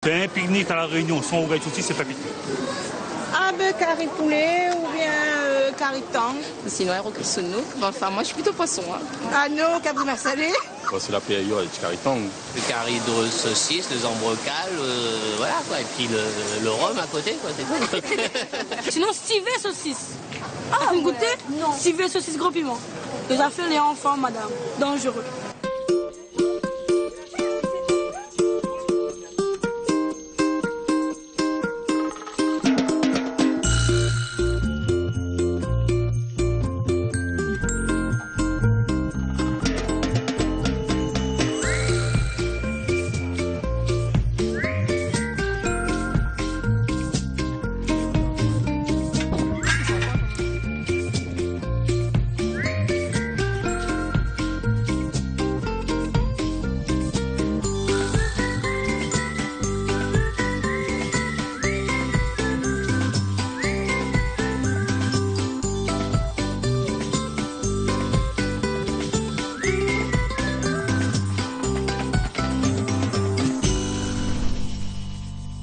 C'est un pique-nique à la Réunion, sans rougail saucisse, c'est pas pique-nique. Ah ben carré poulet ou bien carré tang. Sinon, aérocrissonneau. Enfin, moi, je suis plutôt poisson. Hein. Ah non, cabrina salé. C'est la période avec du caritang. Le carré de saucisse, les embrocales, voilà quoi. Et puis le rhum à côté, quoi, c'est tout. Sinon, civet saucisse. Ah, vous goûtez? Non. Civet saucisse gros piment. Les affaires les enfants, madame. Dangereux.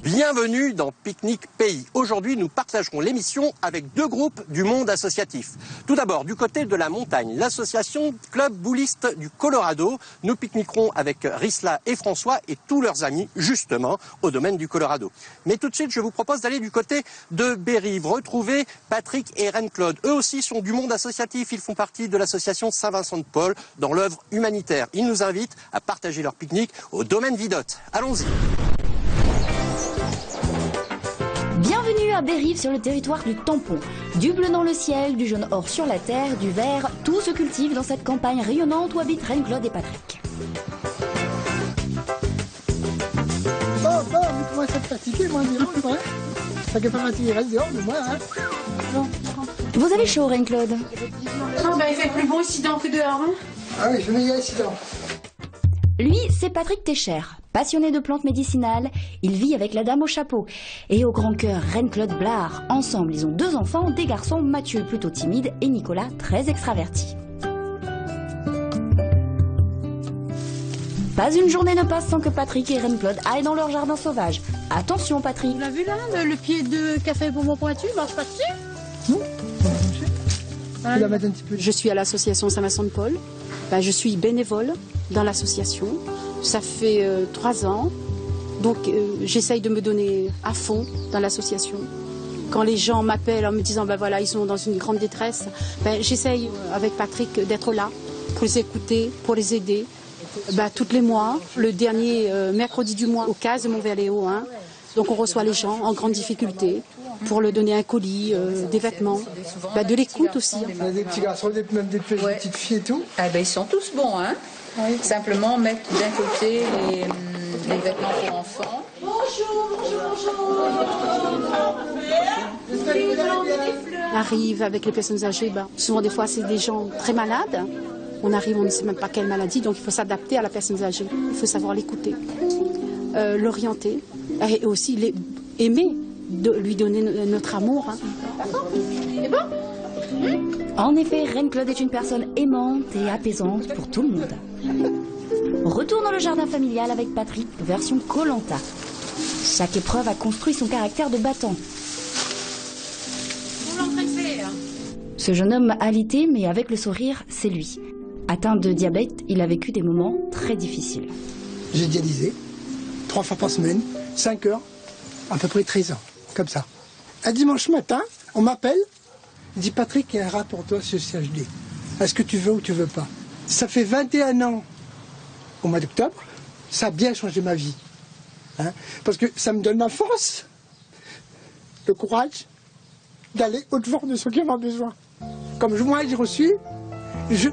Bienvenue dans Pique-Nique Pays. Aujourd'hui, nous partagerons l'émission avec deux groupes du monde associatif. Tout d'abord, du côté de la montagne, l'association Club Bouliste du Colorado. Nous pique-niquerons avec Risla et François et tous leurs amis, justement, au domaine du Colorado. Mais tout de suite, je vous propose d'aller du côté de Bérive, retrouver Patrick et Reine-Claude. Eux aussi sont du monde associatif. Ils font partie de l'association Saint-Vincent-de-Paul dans l'œuvre humanitaire. Ils nous invitent à partager leur pique-nique au domaine Vidotte. Allons-y. Bienvenue à Bérive sur le territoire du tampon. Du bleu dans le ciel, du jaune or sur la terre, du vert, tout se cultive dans cette campagne rayonnante où habitent Reine-Claude et Patrick. Mais comment ça te fatiguer, moi, dis-moi, ouais. Ça fait pas fatiguer, reste dehors, mais moi, hein. Non. Vous avez chaud, Reine-Claude? Ah ben, il fait plus bon ici dedans que dehors, hein. Ah oui, je vais y aller ici dedans. Lui, c'est Patrick Técher. Passionné de plantes médicinales, il vit avec la dame au chapeau. Et au grand cœur, Reine-Claude Blard. Ensemble, ils ont deux enfants, des garçons, Mathieu plutôt timide et Nicolas très extraverti. Pas une journée ne passe sans que Patrick et Reine-Claude aillent dans leur jardin sauvage. Attention, Patrick. Vous l'avez vu là, le pied de café pour mon pointu, il marche pas dessus? Non, on va mettre un petit peu. Je suis à l'association Saint-Vincent-de-Paul. Je suis bénévole dans l'association. Ça fait 3 ans. Donc j'essaye de me donner à fond dans l'association. Quand les gens m'appellent en me disant voilà, ils sont dans une grande détresse, j'essaye avec Patrick d'être là pour les écouter, pour les aider. Tous les mois, le dernier mercredi du mois au CAS de Montverléo, hein. Donc on reçoit les gens en grande difficulté pour leur donner un colis, des vêtements, de l'écoute aussi. Il y a des petits garçons, même des petites filles et tout. Ils sont tous bons, hein. Oui. Simplement mettre d'un côté les vêtements pour enfants. Bonjour. On arrive avec les personnes âgées, souvent des fois c'est des gens très malades. On arrive, on ne sait même pas quelle maladie, donc il faut s'adapter à la personne âgée. Il faut savoir l'écouter, l'orienter et aussi aimer, lui donner notre amour. Hein. C'est bon? En effet, Reine-Claude est une personne aimante et apaisante pour tout le monde. Retour dans le jardin familial avec Patrick, version Koh-Lanta. Chaque épreuve a construit son caractère de battant. Ce jeune homme alité, mais avec le sourire, c'est lui. Atteint de diabète, il a vécu des moments très difficiles. J'ai dialysé 3 fois par semaine, 5 heures, à peu près 13 ans, comme ça. Un dimanche matin, on m'appelle, il dit Patrick, il y a un rat pour toi sur le CHD. Est-ce que tu veux ou tu veux pas? Ça fait 21 ans au mois d'octobre, ça a bien changé ma vie. Hein, parce que ça me donne la force, le courage d'aller au-devant de ceux qui en ont besoin. Comme moi j'ai reçu,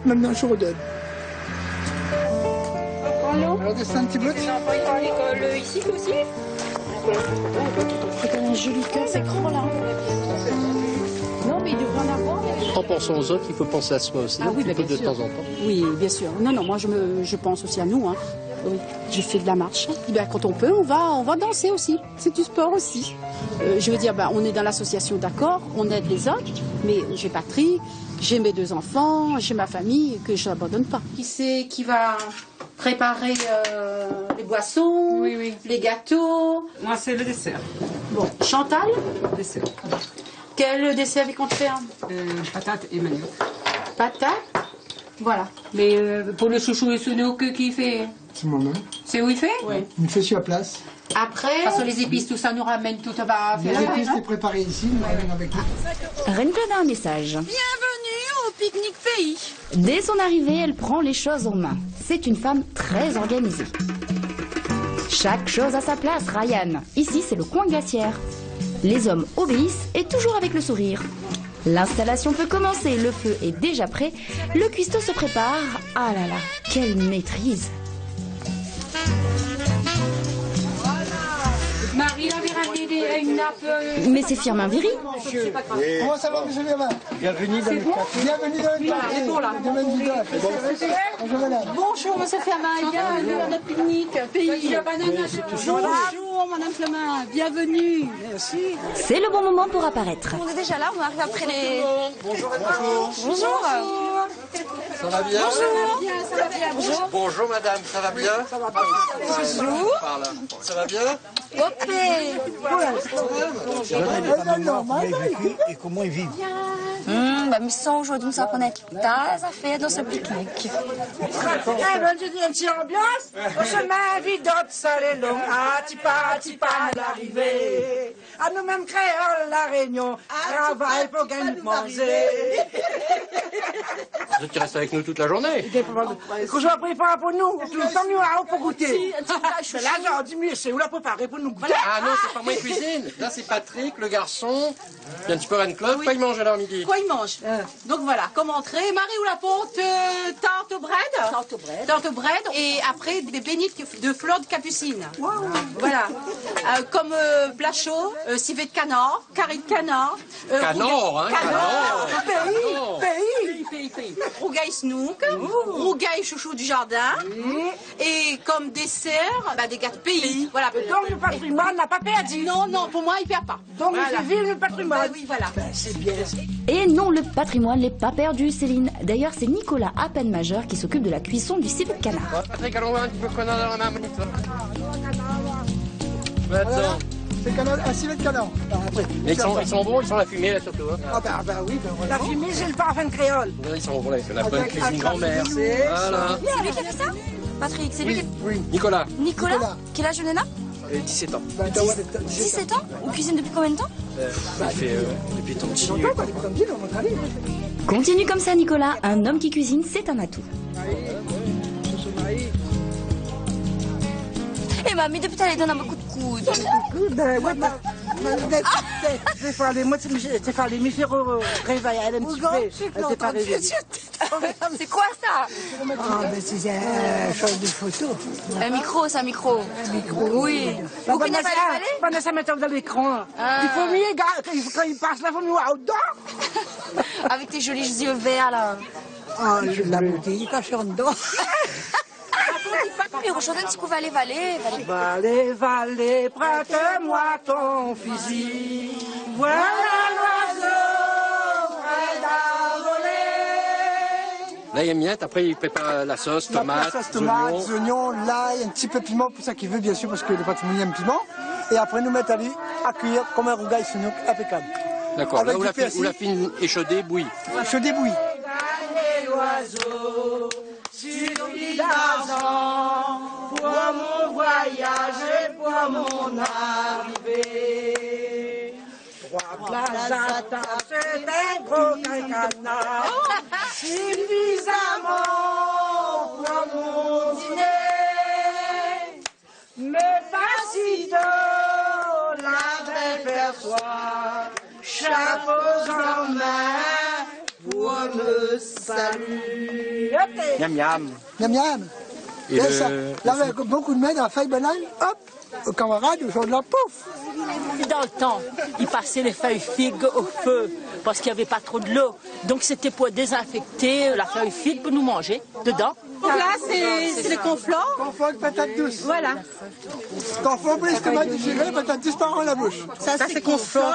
maintenant je redonne. Alors descends un petit peu. Tu n'as pas été à l'école ici aussi? C'est un joli cœur, c'est grand là. Non, mais il devrait en avoir. En pensant aux autres, il faut penser à soi aussi, Ah oui, un peu de sûr. temps en temps. Oui, bien sûr. Non, moi je pense aussi à nous. Hein. Oui. Je fais de la marche. Quand on peut, on va danser aussi. C'est du sport aussi. Je veux dire, on est dans l'association, d'accord, on aide les autres, mais j'ai Patrick, j'ai mes 2 enfants, j'ai ma famille, que je n'abandonne pas. Qui c'est qui va préparer les boissons, les gâteaux. Moi, c'est le dessert. Bon, Chantal, Dessert. quel dessert qu'on te fait? Patate et manioc. Patate. Voilà. Mais pour le chouchou et sounouk, qui fait? C'est moi-même. C'est où il fait? Oui. Il me fait sur la place. Après, parce que les épices, tout ça nous ramène tout à bas. Les épices, c'est préparé ici, nous ramène avec nous. Reine-Claude a un message. Bienvenue au pique-nique pays. Dès son arrivée, elle prend les choses en main. C'est une femme très organisée. Chaque chose à sa place, Ryan. Ici, c'est le coin glaciaire. Les hommes obéissent et toujours avec le sourire. L'installation peut commencer, le feu est déjà prêt, le cuistot se prépare. Ah là là, quelle maîtrise! Marie avait ramené une nappe. Mais c'est Firmin Viry. Comment ça va, monsieur Firmin? Bienvenue dans le café. Bienvenue dans le café. C'est bon, là. Bonjour, madame. Bonjour, monsieur Firmin. Bienvenue à notre pique-nique pays. Bonjour, madame Firmin. Bienvenue. Merci. C'est le bon moment pour apparaître. On est déjà là, on arrive après les... Bonjour à tous. Bonjour. Ça va bien? Bonjour. Bonjour madame, ça va bien? Ça va bien. Bonjour. Ça va bien? Et comment ils vivent? Me sens aujourd'hui ça connaître tas à faire dans ce pique-nique. Je dis une petite ambiance. Au chemin vidot, seul et long. À tipa à l'arrivée. À nous-mêmes créoles, la réunion. Travail pour gagner manger. Tu restes avec nous toute la journée? Que je vais préparer pour nous. Tout le temps, nous allons pour goûter. Là, j'ai dit, mais c'est où la préparer pour nous goûter? Ah non, c'est pas moi qui cuisine. Là, c'est Patrick, le garçon. Il y a un petit peu Reine-Claude. Quoi il mange à l'heure midi? Quoi il mange? Donc voilà, comme entrée, Marie ou la porte, tarte bread. Tarte bread. Et après, des beignets de fleurs de capucine. Wow. Voilà. Comme plat chaud, civet de canard, carré de canard. Canard, hein? Canard. Pays. Rougail snook, rougail chouchou du jardin. Et comme dessert, des gâteaux pays. Voilà. Donc le patrimoine n'a pas perdu. Non, pour moi, il perd pas. Donc voilà. Vive le patrimoine. Oui, voilà. C'est bien. Et non, le patrimoine n'est pas perdu, Céline. D'ailleurs, c'est Nicolas, à peine majeur, qui s'occupe de la cuisson du civet de canard. Patrick, allons voir un petit peu qu'on a dans la marmite. Voilà. C'est un civet de canard. Ils sont bons, ils sont la fumée là surtout. Hein. Ah bah oui, voilà. La fumée, j'ai le parfum de créole. Ils sont bons là, c'est la bonne cuisine grand-mère. Voilà. C'est lui qui a fait ça? Patrick, c'est lui qui... Oui. Nicolas. Quel âge Léna? 17 ans. 17 ans? On cuisine depuis combien de temps? Il fait depuis ton petit. Continue comme ça, Nicolas. Un homme qui cuisine, c'est un atout. Et mamie, depuis elle donne un beaucoup de coups. C'est faire les miséreux réveil, elle aime un petit peu. Elle s'est pas réveillée. C'est quoi ça? C'est un chose de photo. Un micro, c'est un micro. Oui. Vous connaissez pas les balais? Pendant ça, mettre dans l'écran. Il faut mieux, quand il passe là, il faut mieux dedans. Avec tes jolis yeux verts là. Ah, la bouteille, quand je suis en dedans. Mais rechantez un petit coup valet. Valet, prête-moi ton fusil. Voilà l'oiseau prêt à voler. Là, il y a miette, après il prépare la sauce, tomate, oignons, l'ail, un petit peu de piment pour ça qu'il veut, bien sûr, parce que le patrimoine aime piment. Et après, nous mettre à cuire comme un rougail snook impeccable. D'accord, là où la fine échaudée bouillie. Échaudée bouillie. L'oiseau sur l'île d'argent, pour mon voyage et pour mon arrivée. Trois places à table, c'est un gros canard, suffisamment pour mon dîner. Mais facile la belle perçoit, chapeau en main, pour me saluer. Miam miam. Miam miam. Et ça, là, avec beaucoup de mains dans la feuille banane, hop, aux camarades, ils font de la pouf. Dans le temps, ils passaient les feuilles figues au feu parce qu'il n'y avait pas trop de l'eau. Donc c'était pour désinfecter la feuille figue pour nous manger dedans. Donc là, c'est les conflans. Conflans de patates douces. Voilà. Conflans pour l'estomac digéré, patates douces par en la bouche. Ça c'est conflans.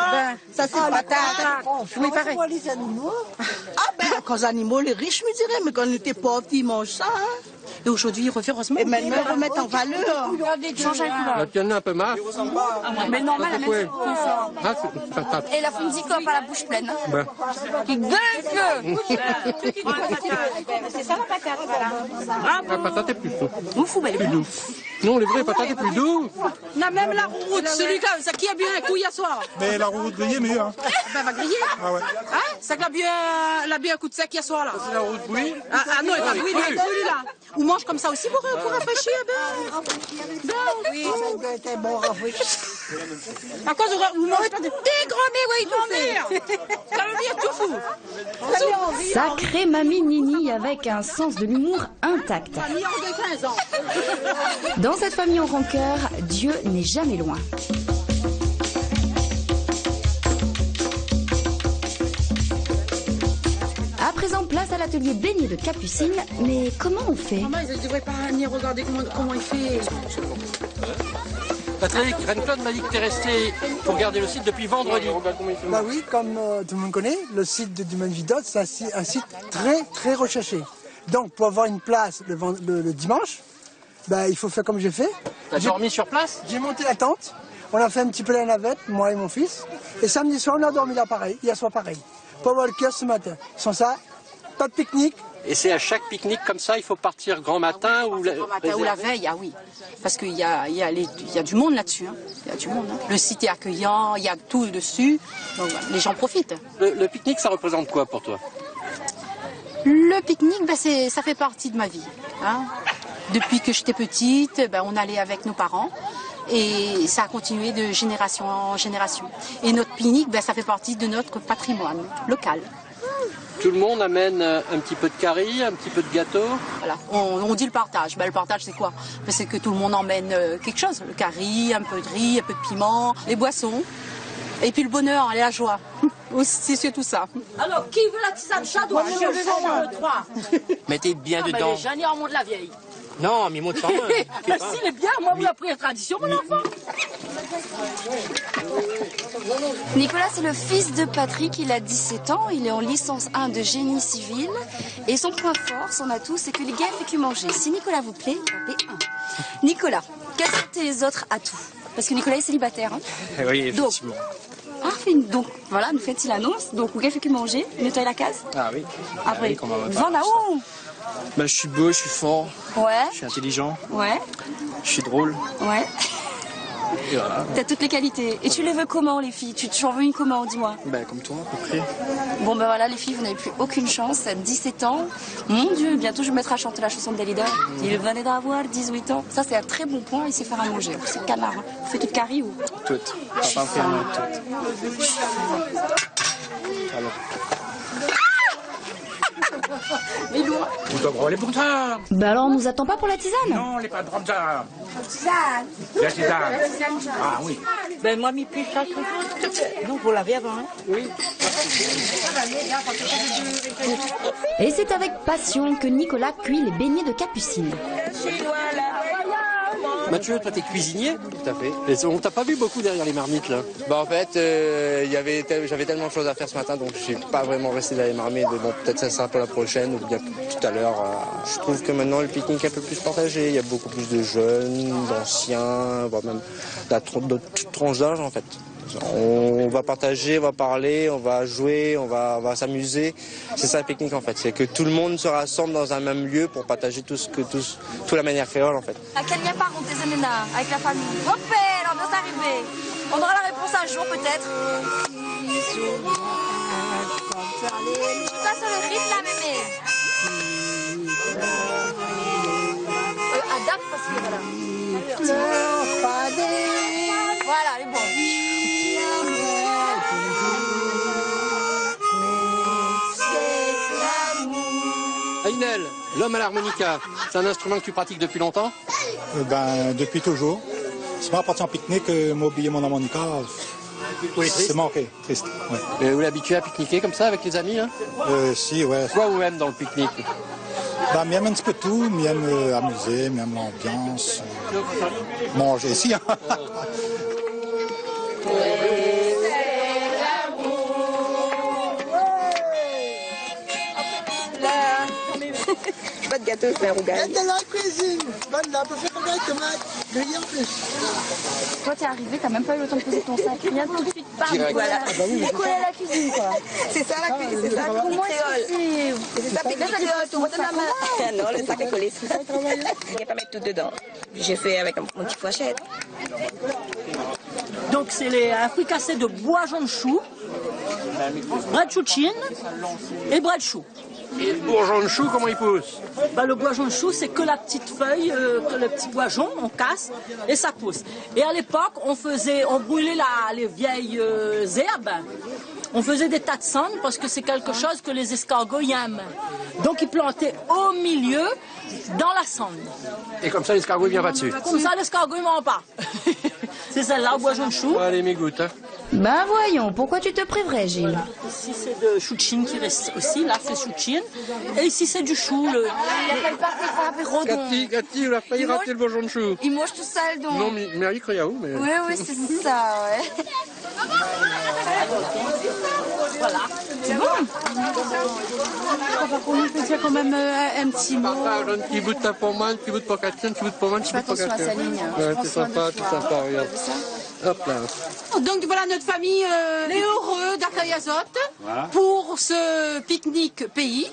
Ça c'est patates. Oui, pareil. Les animaux. Ah ben, quand les animaux, les riches, me diraient, mais quand on était pauvres, ils mangent ça. Hein. Et aujourd'hui, ils reviennent heureusement. Et maintenant, remettre en valeur. Changer la couleur. La tienne un peu marre. Mais normal, la même chose. Ah, c'est patate. Et la fondue cope à la bouche pleine. Ben. C'est ça la patate. La patate est plus douce. Ouf, belle. Plus douce. Non, les vraies patates est plus douce. On a même la route, celui-là, ça qui a bien un couille à soir. Mais la roue grillée est meilleure. Hein. Ben, va griller. Ah ouais. Hein? Ça qui a bien un coup de sec à soir, là. C'est la route bouillie. Ah non, il va brûler, celui-là. Ou mange comme ça aussi pour rafraîchir, ben. Oui. À cause vous mangez pas de dégromé, oui, grand-mère. Ça veut dire tout fou. Sacrée mamie Nini avec un sens de l'humour intact. Dans cette famille en rancœur, Dieu n'est jamais loin. À présent, place à l'atelier baigné de Capucine. Mais comment on fait? Maman, ils ne devraient pas venir regarder comment il fait. Patrick, Reine-Claude m'a dit que tu es resté pour garder le site depuis vendredi. Bah oui, comme tout le monde connaît, le site de Domaine Vidot, c'est un site très très recherché. Donc pour avoir une place le dimanche, bah, il faut faire comme j'ai fait. T'as dormi sur place? J'ai monté la tente, on a fait un petit peu la navette, moi et mon fils. Et samedi soir, on a dormi là pareil, hier soir pareil. Pour avoir le cœur ce matin. Sans ça, pas de pique-nique. Et c'est à chaque pique-nique comme ça, il faut partir grand matin ou Grand matin ou la veille, ah oui. Parce qu'il y a du monde là-dessus. Hein. Il y a du monde. Hein. Le site est accueillant, il y a tout dessus. Donc les gens profitent. Le pique-nique, ça représente quoi pour toi? Le pique-nique, ben, ça fait partie de ma vie. Hein. Depuis que j'étais petite, ben, on allait avec nos parents. Et ça a continué de génération en génération. Et notre pique-nique, ben, ça fait partie de notre patrimoine local. Tout le monde amène un petit peu de curry, un petit peu de gâteau. Voilà, on dit le partage. Ben, le partage, c'est quoi? Ben, c'est que tout le monde emmène quelque chose. Le curry, un peu de riz, un peu de piment, les boissons. Et puis le bonheur et la joie. C'est tout ça. Alors, qui veut la tisane chadois? Je veux 3. Mettez bien dedans. J'en ai en monde la vieille. Non, mais monte pas. Mais s'il est bien, moi, vous l'avez pris la tradition, mon enfant. Nicolas, c'est le fils de Patrick, il a 17 ans, il est en licence 1 de génie civil. Et son point fort, son atout, c'est que les gars fait que manger. Si Nicolas vous plaît, tapez 1. Nicolas, quels sont tes autres atouts? Parce que Nicolas est célibataire. Hein. Oui, effectivement. Donc voilà, nous fait-il annonce. Donc, vous fait que manger, nettoyer la case. Ah oui. Après, Ah oui, vends là-haut. Bah, je suis beau, je suis fort. Ouais. Je suis intelligent. Ouais. Je suis drôle. Ouais. Et voilà. T'as toutes les qualités. Et tu les veux comment, les filles? Tu en veux une comment, dis-moi? Bah, comme toi, à peu près. Bon, ben voilà, les filles, vous n'avez plus aucune chance. À 17 ans, mon Dieu, bientôt je me mettrai à chanter la chanson de Dalida. Il venait d'avoir 18 ans. Ça, c'est un très bon point. Il sait faire à manger. C'est canard. Hein. Vous faites toute carry ou? Toutes. Papa me fait toutes. Alors. Mais loin. Vous devez les pour ça. Bah alors, on nous attend pas pour la tisane? Non, les pas de ça. Tisane. La tisane. Ah oui. Ben, moi, mi piche ça. Donc, vous l'avez avant, hein? Oui. Et c'est avec passion que Nicolas cuit les beignets de Capucine. Mathieu, toi t'es cuisinier? Tout à fait. Et on t'a pas vu beaucoup derrière les marmites là? Bah en fait, j'avais tellement de choses à faire ce matin, donc j'ai pas vraiment resté derrière les marmites. Mais bon, peut-être ça sera un peu la prochaine ou bien tout à l'heure. Je trouve que maintenant le pique-nique est un peu plus partagé. Il y a beaucoup plus de jeunes, d'anciens, voire même d'autres tranches d'âge en fait. On va partager, on va parler, on va jouer, on va s'amuser. C'est ça le pique-nique en fait. C'est que tout le monde se rassemble dans un même lieu pour partager toute la manière créole en fait. À quel lien par contre tes amis là, avec la famille? Hop, on vient d'arriver. On aura la réponse un jour peut-être. Ça sur le rythme là, mémé. Adapte parce que voilà. Voilà, elle est bon. Ainel, l'homme à l'harmonica, c'est un instrument que tu pratiques depuis longtemps? Depuis toujours. C'est pas parti en pique-nique, m'oublier mon harmonica. C'est manqué, triste. Ouais. Et vous l'habituez à pique-niquer comme ça avec les amis hein? Si, ouais. Quoi vous aimez dans le pique-nique? M'aime un petit peu tout, m'aime amuser, m'aime l'ambiance, manger ici. Hein. de gâteau fait rougail. De la cuisine. Bonne là, pour faire rougail, tomate, grillé en plus. Toi, t'es arrivé, t'as même pas eu le temps de poser ton sac. Rien tout de suite, bam, Voilà. T'es collé à la cuisine, quoi. C'est ça la cuisine, c'est ça. Comment C'est ça, pique-nique créole, tout le monde. Non, le sac est collé. Je ne vais pas mettre tout dedans. J'ai fait avec mon petit pochette. Donc c'est un fricassé de bourgeon de chou, bras de chouchine et bras de chou. Et le bourgeon de chou, comment il pousse? Le bourgeon de chou, c'est que la petite feuille, que le petit bourgeon, on casse et ça pousse. Et à l'époque, on brûlait les vieilles herbes. On faisait des tas de cendres parce que c'est quelque chose que les escargots aiment. Donc ils plantaient au milieu, dans la cendre. Et comme ça, l'escargot ne vient pas dessus. Comme ça, l'escargot ne ment pas. C'est celle-là, au bourgeon de chou. Allez, mes gouttes. Hein. Ben voyons, pourquoi tu te priverais, Gilles? Ici, c'est de chouchine qui reste aussi. Là, c'est chouchine. Et ici, c'est du chou. Il appelle pas Cathy, on a failli rater le bourgeon de chou. Il mange tout seul, donc. Non, mais Mary Criaou, mais... Oui, c'est ça, ouais. Voilà. C'est bon. On lui fait quand même un petit mot. Un petit bout de ta pour moi, un petit bout de pour Cathy, un petit bout de pour moi, un petit bout de pour Cathy. Ouais, c'est sympa, tout sympa, regarde. Hop là. Donc voilà, notre famille est heureux d'Accueil Azote pour ce pique-nique pays.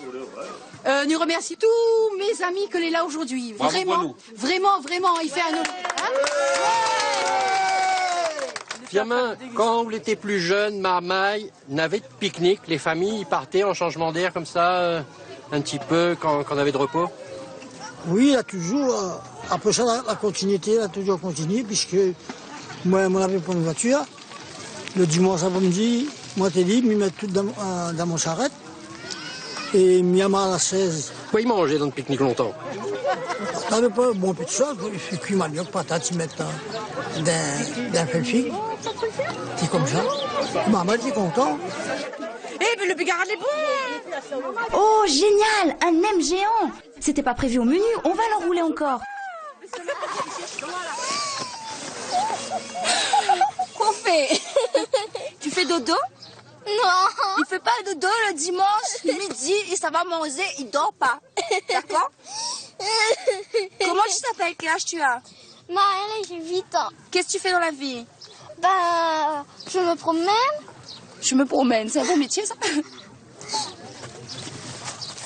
Nous remercions tous mes amis que l'est là aujourd'hui. Vraiment, il fait un honneur. Firmin, quand vous étiez plus jeune, Marmaille n'avait de pique-nique, les familles partaient en changement d'air comme ça, un petit peu, quand on avait de repos? Oui, il a toujours, après ça, la continuité, a toujours continué, puisque moi, on avait pour une voiture. Le dimanche après-midi, moi, t'es libre, m'y mettre tout dans mon charrette. Et m'y à la 16. Quoi, ils mangeaient dans le pique-nique longtemps? T'avais pas bon peu de choses, il fait cuire manioc, patates, ils mettent d'un felfig. C'est comme ça. Maman est content. Eh ben le bigarade est bon. Oh, génial, un nem géant. C'était pas prévu au menu, on va l'enrouler encore. Qu'on fait? Tu fais dodo? Non. Il fait pas dodo le dimanche midi, et ça va manger, il dort pas. D'accord? Comment tu t'appelles? Quel âge tu as? Marielle, j'ai 8 ans. Qu'est-ce que tu fais dans la vie? Bah, je me promène. Je me promène, c'est un bon métier ça.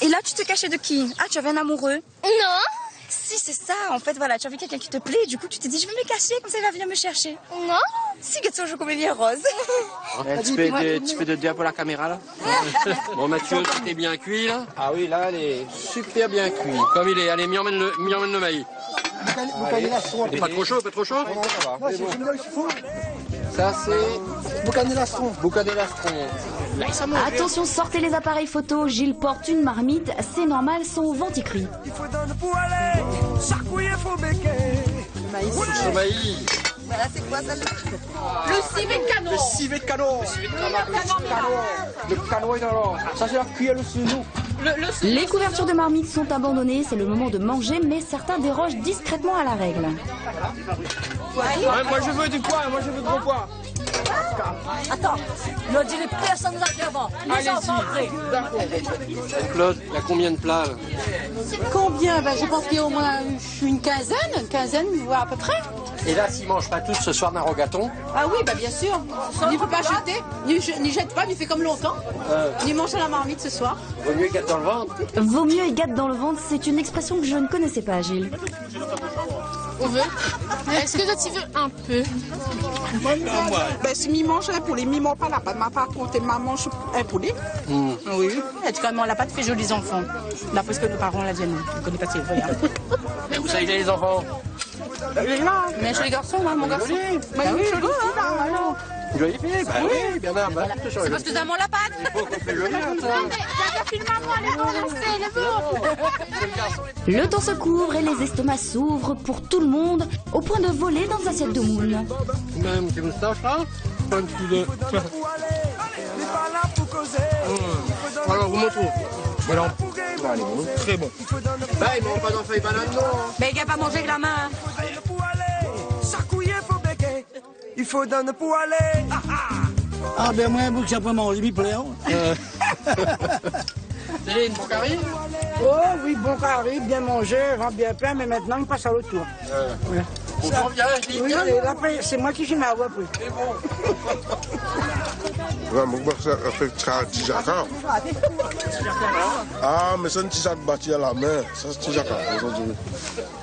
Et là, tu te cachais de qui? Ah, tu avais un amoureux? Non. Si, c'est ça. En fait, voilà, tu as vu quelqu'un qui te plaît, du coup, tu t'es dit, je vais me cacher, comme ça, il va venir me chercher. Non. Si, que tu joues comédien rose. Tu fais de dia pour la caméra, là? Bon, Mathieu, tout est bien cuit, là? Ah oui, là, elle est super bien cuite. Comme il est. Allez, m'y emmène le maïs. Pas trop chaud, pas trop chaud? Ça, c'est... Boucanelastron. Boucanelastron. Attention, sortez les appareils photo. Gilles porte une marmite, c'est normal, son venticri. Le maïs. Voilà, c'est quoi ça? Le civet de canon. Le civet de canon. Le canon est dans l'or. Ça, c'est la cuillère le sous-nous. Les couvertures de marmite sont abandonnées, c'est le moment de manger, mais certains dérogent discrètement à la règle. Ouais, moi je veux du poids, moi je veux gros poids. Attends, ne direz personne nous a fait avant. Les enfants après. Claude, il y a combien de plats là? Combien? Je pense qu'il y a au moins une quinzaine, voire à peu près. Et là, s'ils ne mangent pas tous ce soir d'un rogaton? Ah oui, bien sûr. Il ne faut pas jeter, n'y jette pas, n'y fait comme longtemps. N'y mange à la marmite ce soir. Vaut mieux gâte dans le ventre. Vaut mieux et gâte dans le ventre, c'est une expression que je ne connaissais pas, Gilles. On veut? Est-ce que tu veux un peu? Ben, si mi mange un poulet, mi mange pas la pâte. Ma part contre ma mange un poulet. Oui. En tout cas, on n'a pas de fait jolis enfants. Là, parce que nos parents la viennent. On ne connaît pas ces rien. Mais vous savez les enfants? Là. Mais chez les garçons, là, mon garçon. Bah oui, joli, alors. Joli fille, bah oui, bien là. C'est parce que t'as mon la pâte. Il faut qu'on fait joli, Le temps se couvre et les estomacs s'ouvrent pour tout le monde, au point de voler dans l'assiette de moule. Même comme ça, pas un petit de... Alors, vous montrez. Voilà. Très bon. Bah, ils mangent pas d'enfants et bananes, non. Mais il n'y a pas mangé que la main. Il faut donner pour aller. Ah ben moi, vous que j'ai pas mangé, m'y plaît. Céline, mon carré? Oh oui, bon carré, bien mangé, ventre bien plein, mais maintenant il passe à l'autre tour. Ouais. Oui, et après, c'est moi qui filme à vous après. C'est bon. Ah, mais c'est un petit sac bâti à la main. Ça, c'est un petit sac.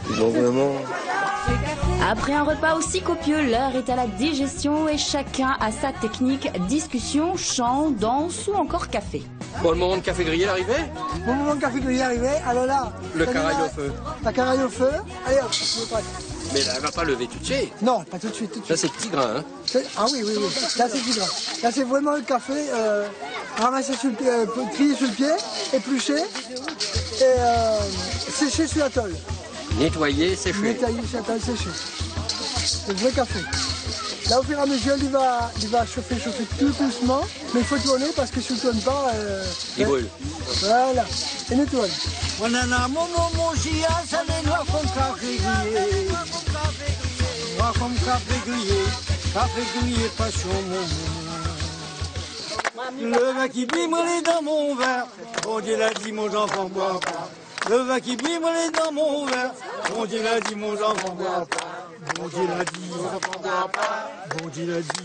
Ils ont vraiment... Après un repas aussi copieux, l'heure est à la digestion et chacun a sa technique. Discussion, chant, danse ou encore café. Bon, le moment de café grillé arrivé? Bon moment de café grillé arrivé, alors là... Le caraille au feu. La caraille au feu, allez hop, je prête. Mais là, elle va pas lever tout de suite. Non, pas tout de suite, tout de suite. Là, c'est petit grain, hein? Ah oui, oui, oui. Là, c'est petit grain. Là, c'est vraiment le café ramassé sur le pied, trié sur le pied, épluché et séché sur la tôle. Nettoyer, sécher. Nettoyer sur la tôle, séché. C'est le vrai café. Là, au fur et à mesure, il va chauffer tout doucement, mais il faut tourner parce que si on ne tourne pas... il brûle. Voilà, et nettoie. On en a mon chia, ça les noir comme café grillé. Noir comme café grillé, passion mon. Le vin qui bimole dans mon verre, bon Dieu l'a dit, mon enfant boit pas. Le vin qui bimole dans mon verre, bon Dieu l'a dit, mon enfant boit pas. Bon Dieu l'a dit, bon Dieu l'a dit,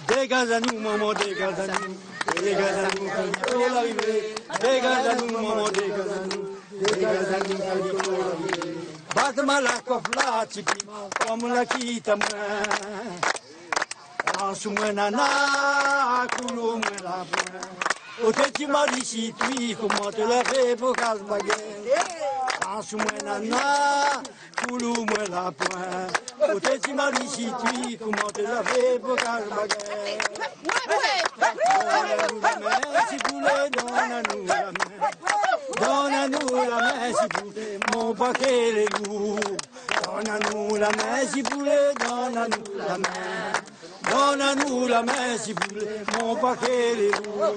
dégage à nous, maman, dégage à nous, dégage à nous, quand il faut l'arriver, dégage à nous, maman, dégage à nous, dégage à nous, quand il faut l'arriver. Batte-moi la coffre là, tipi, comme la quitte à moi. Lance-moi nana, coulou-moi la pointe. Au tête, tu m'as dit si tu comment te la fais pour casse baguette. Lance-moi nana, coulou-moi la pointe. Au tête, tu m'as dit si tu comment te la fais pour casse baguette. Donne-nous la main, si vous voulez, donne-nous la main. Donne-nous la main, si vous voulez, mon paquet les loups. Donne-nous la main, si vous voulez, donne-nous la main. Donne-nous la main si vous voulez, mon paquet les loups,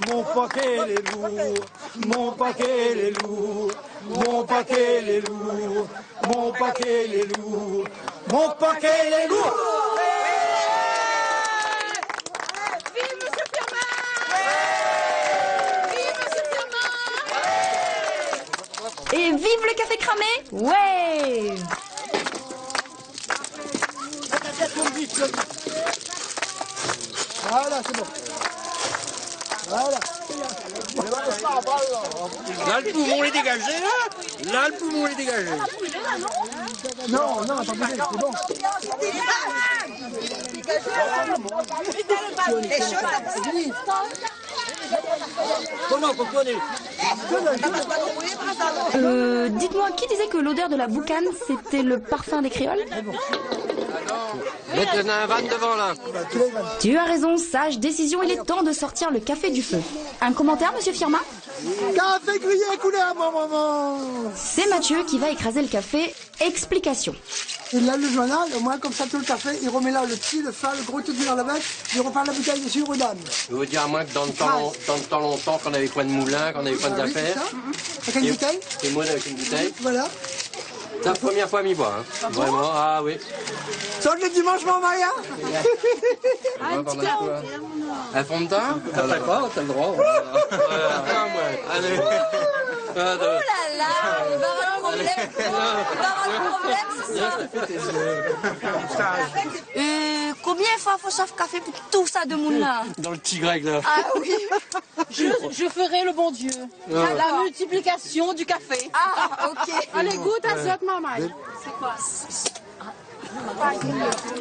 mon paquet les loups, mon paquet les loups, mon paquet les loups, mon paquet les loups, mon paquet les loups. Vive Monsieur Firmin! Vive Monsieur Firmin! Et vive le café cramé! Ouais! Voilà, c'est bon. Voilà. Là, le poumon est dégagé, là. Là, le poumon est dégagé. Non, non, pas bouger, c'est bon. Dites-moi, qui disait que l'odeur de la boucane, c'était le parfum des créoles? Mettez un van devant, là. Tu as raison, sage décision, il est temps de sortir le café du feu. Un commentaire, monsieur Firmin? Café grillé coulé à mon moment. C'est Mathieu qui va écraser le café. Explication. Il lave le journal, au moins comme ça tout le café, il remet là le petit, le fin, le gros tout dans la bête, il repart la bouteille dessus aux dames. Je veux dire à moi que dans le temps longtemps, qu'on avait point de moulin, qu'on avait point d'affaires. Avec une bouteille. Et moi avec une bouteille. Voilà. C'est la première fois à m'y boire. Hein. Vraiment, ah oui. Sauf le dimanche, mon Maria. Un fond de teint? T'as le droit. Allez. Oh là là, il va avoir un problème. Combien de fois faut sauver café pour tout ça de monde là? Dans le petit grec là. Ah oui. Je ferai le bon Dieu. La multiplication du café. Ah, ok. Allez, goûte à cette maman. C'est quoi?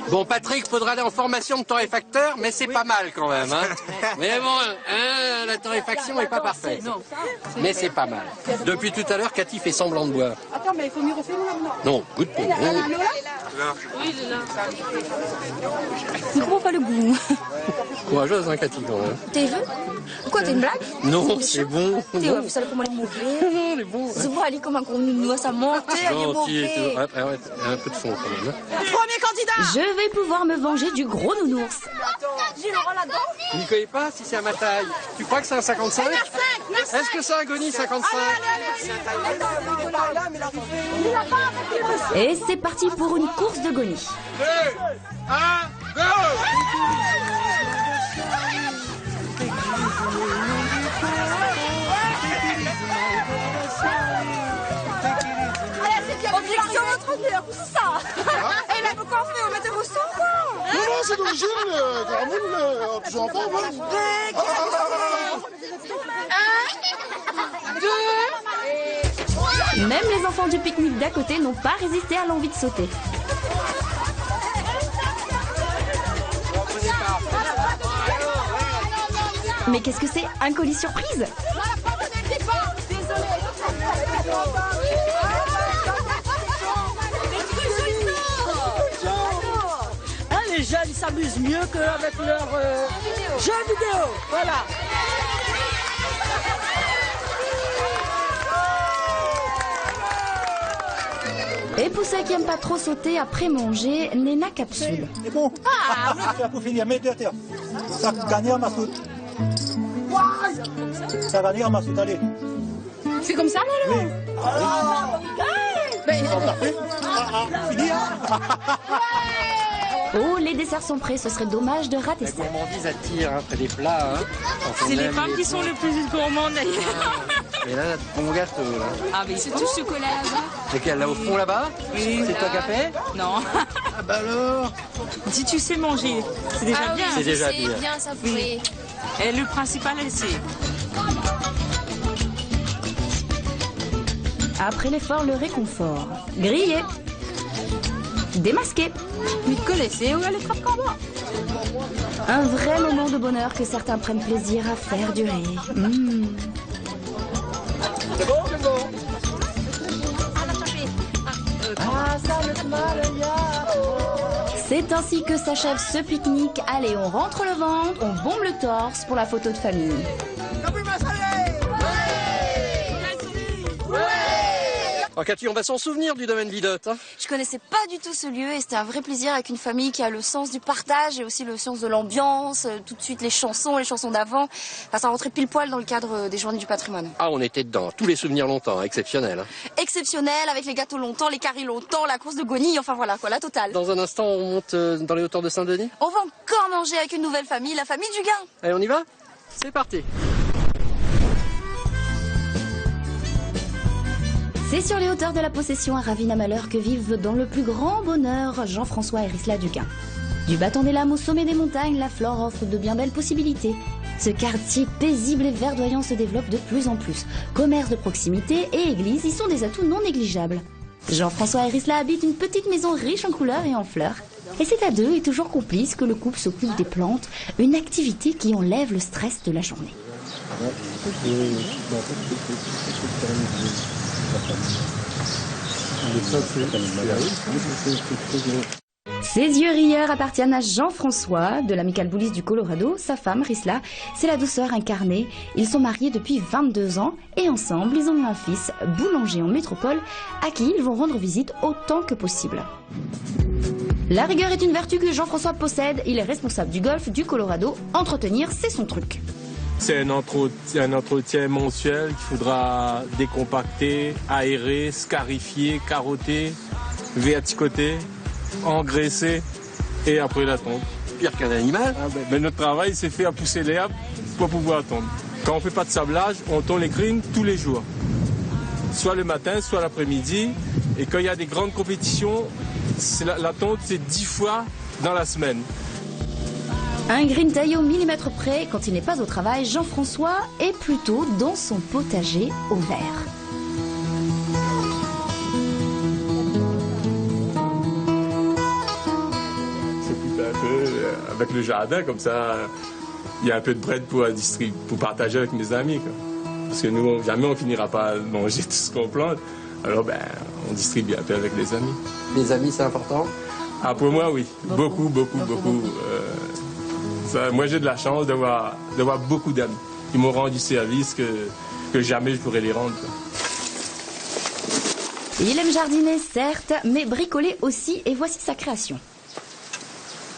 Bon, Patrick, faudra aller en formation de torréfacteur, mais c'est pas mal quand même. Hein. Mais bon, hein, la torréfaction n'est pas parfaite. Mais c'est pas mal. Depuis tout à l'heure, Cathy fait semblant de boire. Attends, mais il faut mieux refaire maintenant. Non, goûte pour nous. Oui, il est là. Mais comment pas le goût? Courageuse, hein, Cathy, quand même. T'es vu? Quoi, t'es une blague? Non, c'est bon. T'es vous savez comment les mauvais? Les bons. C'est bon, allez, comment on nous ça monte, elle est Gentil et tout. mauvais. Un peu de fond quand même. Hein. Premier candidat! Je vais pouvoir me venger du gros nounours. J'ai le rôle là-dedans? Tu ne connais pas si c'est à ma taille. Tu crois que c'est un 55? Est-ce que c'est un Goni 55? Et c'est parti pour une course de Goni. 2, 1, go! dire, c'est ça. Elle a beaucoup fait, on mettait au sang, quoi. Non, non, c'est d'origine, Caramel, toujours en forme. Hein. 1, 2, même les enfants du pique-nique d'à côté n'ont pas résisté à l'envie de sauter. Mais qu'est-ce que c'est? Un colis surprise? Hein, les jeunes s'amusent mieux qu'avec leurs jeux vidéo. Voilà. Et pour ceux qui n'aiment pas trop sauter après manger, Nena capsule. C'est bon. Pour finir, mets à terre. Ça gagne à ma soute. Ça gagne à ma soute, allez. C'est comme ça, là? Oui. Oh, les desserts sont prêts, ce serait dommage de rater ça. La gourmandise attire après les plats. Hein, c'est les femmes qui sont les plus gourmandes d'ailleurs. Et là, ton gâteau. Là. Ah, mais c'est tout chocolat là-bas. C'est quel, là au fond là-bas? Oui. C'est toi qui as fait? Non. Ah bah alors? Si tu sais manger, c'est déjà bien. C'est déjà bien. bien ça oui. Et le principal, c'est. Après l'effort, le réconfort. Grillé. Démasqué. Un vrai moment de bonheur que certains prennent plaisir à faire durer. C'est bon, c'est bon. C'est ainsi que s'achève ce pique-nique. Allez, on rentre le ventre, on bombe le torse pour la photo de famille. Alors Cathy, on va s'en souvenir du domaine Vidotte. Hein. Je connaissais pas du tout ce lieu et c'était un vrai plaisir avec une famille qui a le sens du partage et aussi le sens de l'ambiance, tout de suite les chansons d'avant. Enfin, ça rentrait pile poil dans le cadre des Journées du patrimoine. Ah, on était dedans, tous les souvenirs longtemps, exceptionnel. Hein. Exceptionnel, avec les gâteaux longtemps, les caries longtemps, la course de Gonille, enfin voilà quoi, la totale. Dans un instant, on monte dans les hauteurs de Saint-Denis. On va encore manger avec une nouvelle famille, la famille du Gain. Allez, on y va? C'est parti. C'est sur les hauteurs de la Possession à Ravina-Malheur que vivent dans le plus grand bonheur Jean-François et Risla Duquin. Du bâton des lames au sommet des montagnes, la flore offre de bien belles possibilités. Ce quartier paisible et verdoyant se développe de plus en plus. Commerce de proximité et église y sont des atouts non négligeables. Jean-François et Risla habitent une petite maison riche en couleurs et en fleurs. Et c'est à deux et toujours complices que le couple s'occupe des plantes, une activité qui enlève le stress de la journée. Ces yeux rieurs appartiennent à Jean-François, de l'amicale bouliste du Colorado. Sa femme, Risla, c'est la douceur incarnée. Ils sont mariés depuis 22 ans et ensemble, ils ont eu un fils, boulanger en métropole, à qui ils vont rendre visite autant que possible. La rigueur est une vertu que Jean-François possède. Il est responsable du golf du Colorado. Entretenir, c'est son truc. C'est un entretien mensuel qu'il faudra décompacter, aérer, scarifier, carotter, verticoter, engraisser et après la tonte. Pire qu'un animal. Mais notre travail, c'est faire pousser l'herbe pour pouvoir tondre. Quand on ne fait pas de sablage, on tond les crines tous les jours. Soit le matin, soit l'après-midi. Et quand il y a des grandes compétitions, la tonte, c'est 10 fois dans la semaine. Un green taille au millimètre près, quand il n'est pas au travail, Jean-François est plutôt dans son potager au vert. S'occupe un peu avec le jardin, comme ça, il y a un peu de bread pour partager avec mes amis. Quoi. Parce que nous, jamais on finira pas de manger tout ce qu'on plante. Alors, on distribue un peu avec les amis. Les amis, c'est important? Ah, pour moi, oui. Beaucoup. Moi, j'ai de la chance d'avoir beaucoup d'amis. Ils m'ont rendu service que jamais je pourrais les rendre. Quoi. Il aime jardiner, certes, mais bricoler aussi, et voici sa création.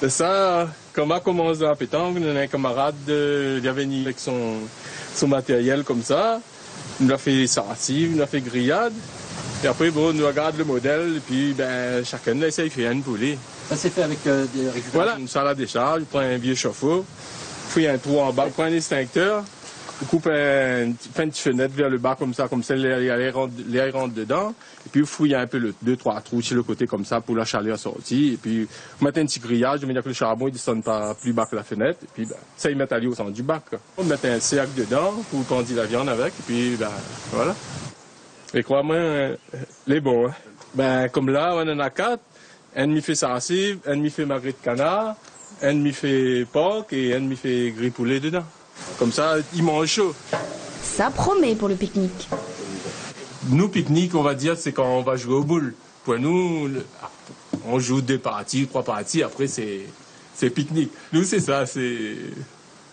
C'est ça, quand on commence à la pétanque, on a un camarade qui est venu avec son matériel comme ça. Il nous a fait sarrative, il nous a fait grillade. Et après, on nous regarde le modèle, et puis chacun essaie de faire une poulie. Ça s'est fait avec des récupérations. Voilà, une salle à décharge, je prends un vieux chauffe-eau, je fais un trou en bas, je prends un extincteur, On coupe une petite fenêtre vers le bas comme ça l'air rentre dedans. Et puis, vous fouillez un peu 2-3 trous sur le côté comme ça pour la chaleur sortir. Et puis, vous mettez un petit grillage de manière que le charbon ne descende pas plus bas que la fenêtre. Et puis, ça y met à aller au centre du bac. On met un cercle dedans pour conduire la viande avec. Et puis, voilà. Et crois-moi, les bons. Hein. Comme là, on en a 4. Un demi fait sarrassive, un demi fait magret de canard, un demi fait porc et un demi fait gris poulet dedans. Comme ça, ils mangent chaud. Ça promet pour le pique-nique. Nous, pique-nique, on va dire, c'est quand on va jouer aux boules. Pour nous, on joue 2 parties, 3 parties, après c'est pique-nique. Nous, c'est ça, c'est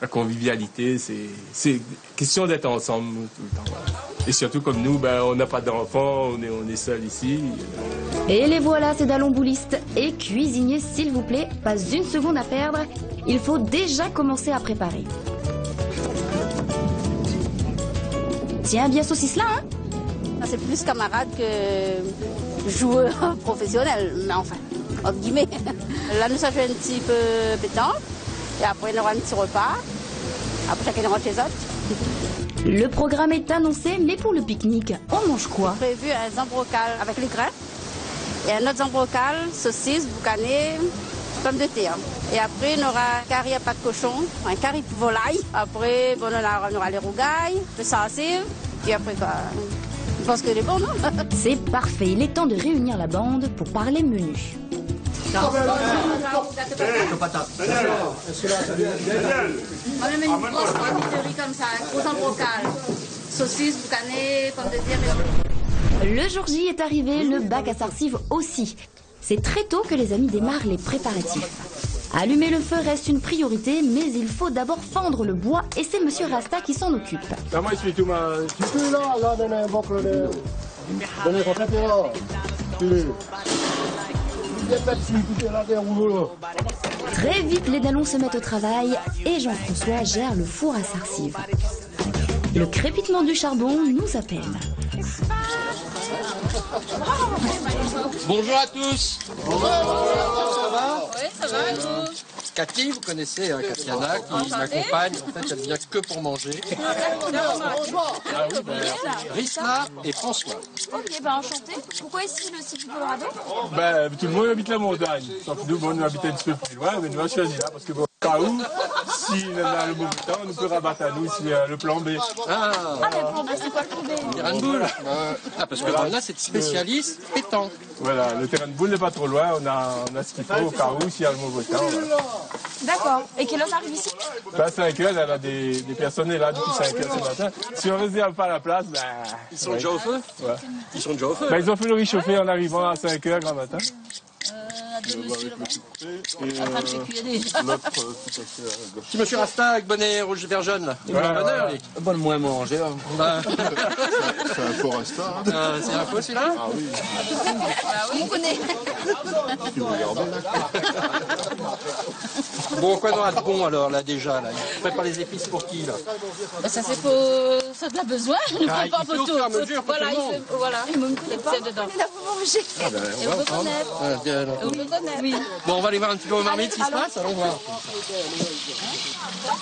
la convivialité, c'est question d'être ensemble tout le temps. Et surtout comme nous, on n'a pas d'enfants, on est seuls ici. Et les voilà, ces dallons boulistes. Et cuisiniers, s'il vous plaît, pas une seconde à perdre. Il faut déjà commencer à préparer. Tiens, bien saucisse là, hein? C'est plus camarade que joueur professionnel, mais enfin, entre guillemets. Là, nous, ça fait un petit peu pétanque. Et après, on aura un petit repas. Après, chacun rentre chez eux. Le programme est annoncé, mais pour le pique-nique, on mange quoi? J'ai prévu un zambrocal avec les grains. Et un autre zambrocal, saucisse, boucané, pommes de terre. Et après, on aura un curry à pâte cochon, un curry volaille. Après, on aura les rougailles, le sarrassive. Et après, je pense que c'est bon, non? C'est parfait, il est temps de réunir la bande pour parler menu. On met une grosse quantité de riz comme ça, un gros zambrocal, saucisse, boucané, pommes de terre. Le jour J est arrivé, le bac à sarcive aussi. C'est très tôt que les amis démarrent les préparatifs. Allumer le feu reste une priorité, mais il faut d'abord fendre le bois et c'est Monsieur Rasta qui s'en occupe. Moi, je suis tout ma... Tu peux là, donner un bon problème. Donnez votre là. Très vite, les dallons se mettent au travail et Jean-François gère le four à sarcive. Le crépitement du charbon nous appelle. Bonjour à tous. Bonjour. Ça va? Oui, ça va, vous? Cathy, vous connaissez Katiana, qui m'accompagne. En fait, elle vient que pour manger. Risla et François. Ok, enchanté. Pourquoi ici le site du Colorado? Tout le monde habite la montagne. Sauf nous, nous habitons un petit peu plus loin, mais nous avons choisi là, parce que au cas où, si on a le mauvais temps, on peut rabattre à nous le plan B. Mais le plan B, c'est quoi le plan B? Terrain de boule. Parce que là, c'est spécialiste pétanque. Voilà, le terrain de boule n'est pas trop loin, on a ce qu'il faut au cas où, s'il y a le mauvais temps. D'accord. Et quelle heure t'arrives ici? 5 heures, elle a des personnes là depuis 5 heures ce matin. Si on ne réserve pas la place, ils sont déjà au feu? Ouais. Ils sont déjà au feu? Ils ont fait le réchauffer en arrivant à 5 heures grand matin. Petit monsieur Rasta avec bonnet rouge vert jaune là. Il a bonheur lui. Bon, le moins manger. C'est un faux Rasta. C'est un faux celui-là? Ah oui. On connaît. Tu regardes Bon, quoi dans de bon alors là déjà là? Il prépare les épices pour qui là? Ça c'est pour... ça de la besoin. Je ne prends pas pour tout. Voilà, il ne me connaît pas. C'est dedans. Il a pour manger. Et on peut connaître. On peut connaître. Oui. Bon, on va aller voir un petit peu au marmite ce qui se passe, allons voir.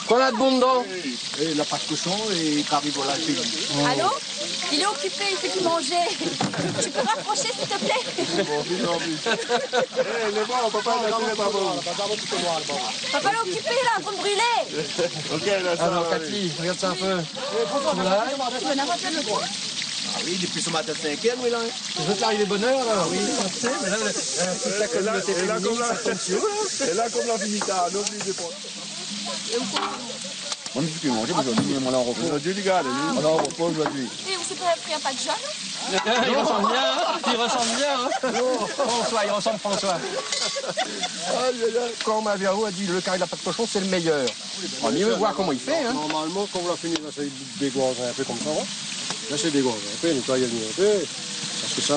Quoi là de bon dedans? Et la pâte cochon et curry volaille. Allô? Il est occupé, il fait du manger. Tu peux rapprocher s'il te plaît? Papa l'est occupé là, faut me brûler. Ok, là, alors Cathy, regarde ça un peu. Voilà. Tu veux n'importe quel point? Ah oui, depuis ce matin 5e, oui, là. Je veux t'arriver bonheur, là. Oui, tu sais, mais là, toute la communauté féminine, ça tombe sur eux. Et là, comme la finita, nos vies des points. On ne peut plus manger aujourd'hui, mais on est en repos. Aujourd'hui, les gars, on est en repos aujourd'hui. Et on s'est pas pris un pas de jaune? Il ressemble bien, hein. Il ressemble bien, hein. François, il ressemble François. Quand ma Véro a dit le carré de la pâte cochon, c'est le meilleur. On va mieux voir comment il fait, hein. Normalement, quand on l'a fini, là, c'est dégorger un peu comme ça, là, c'est dégorger un peu, nettoyer un peu. Parce que ça,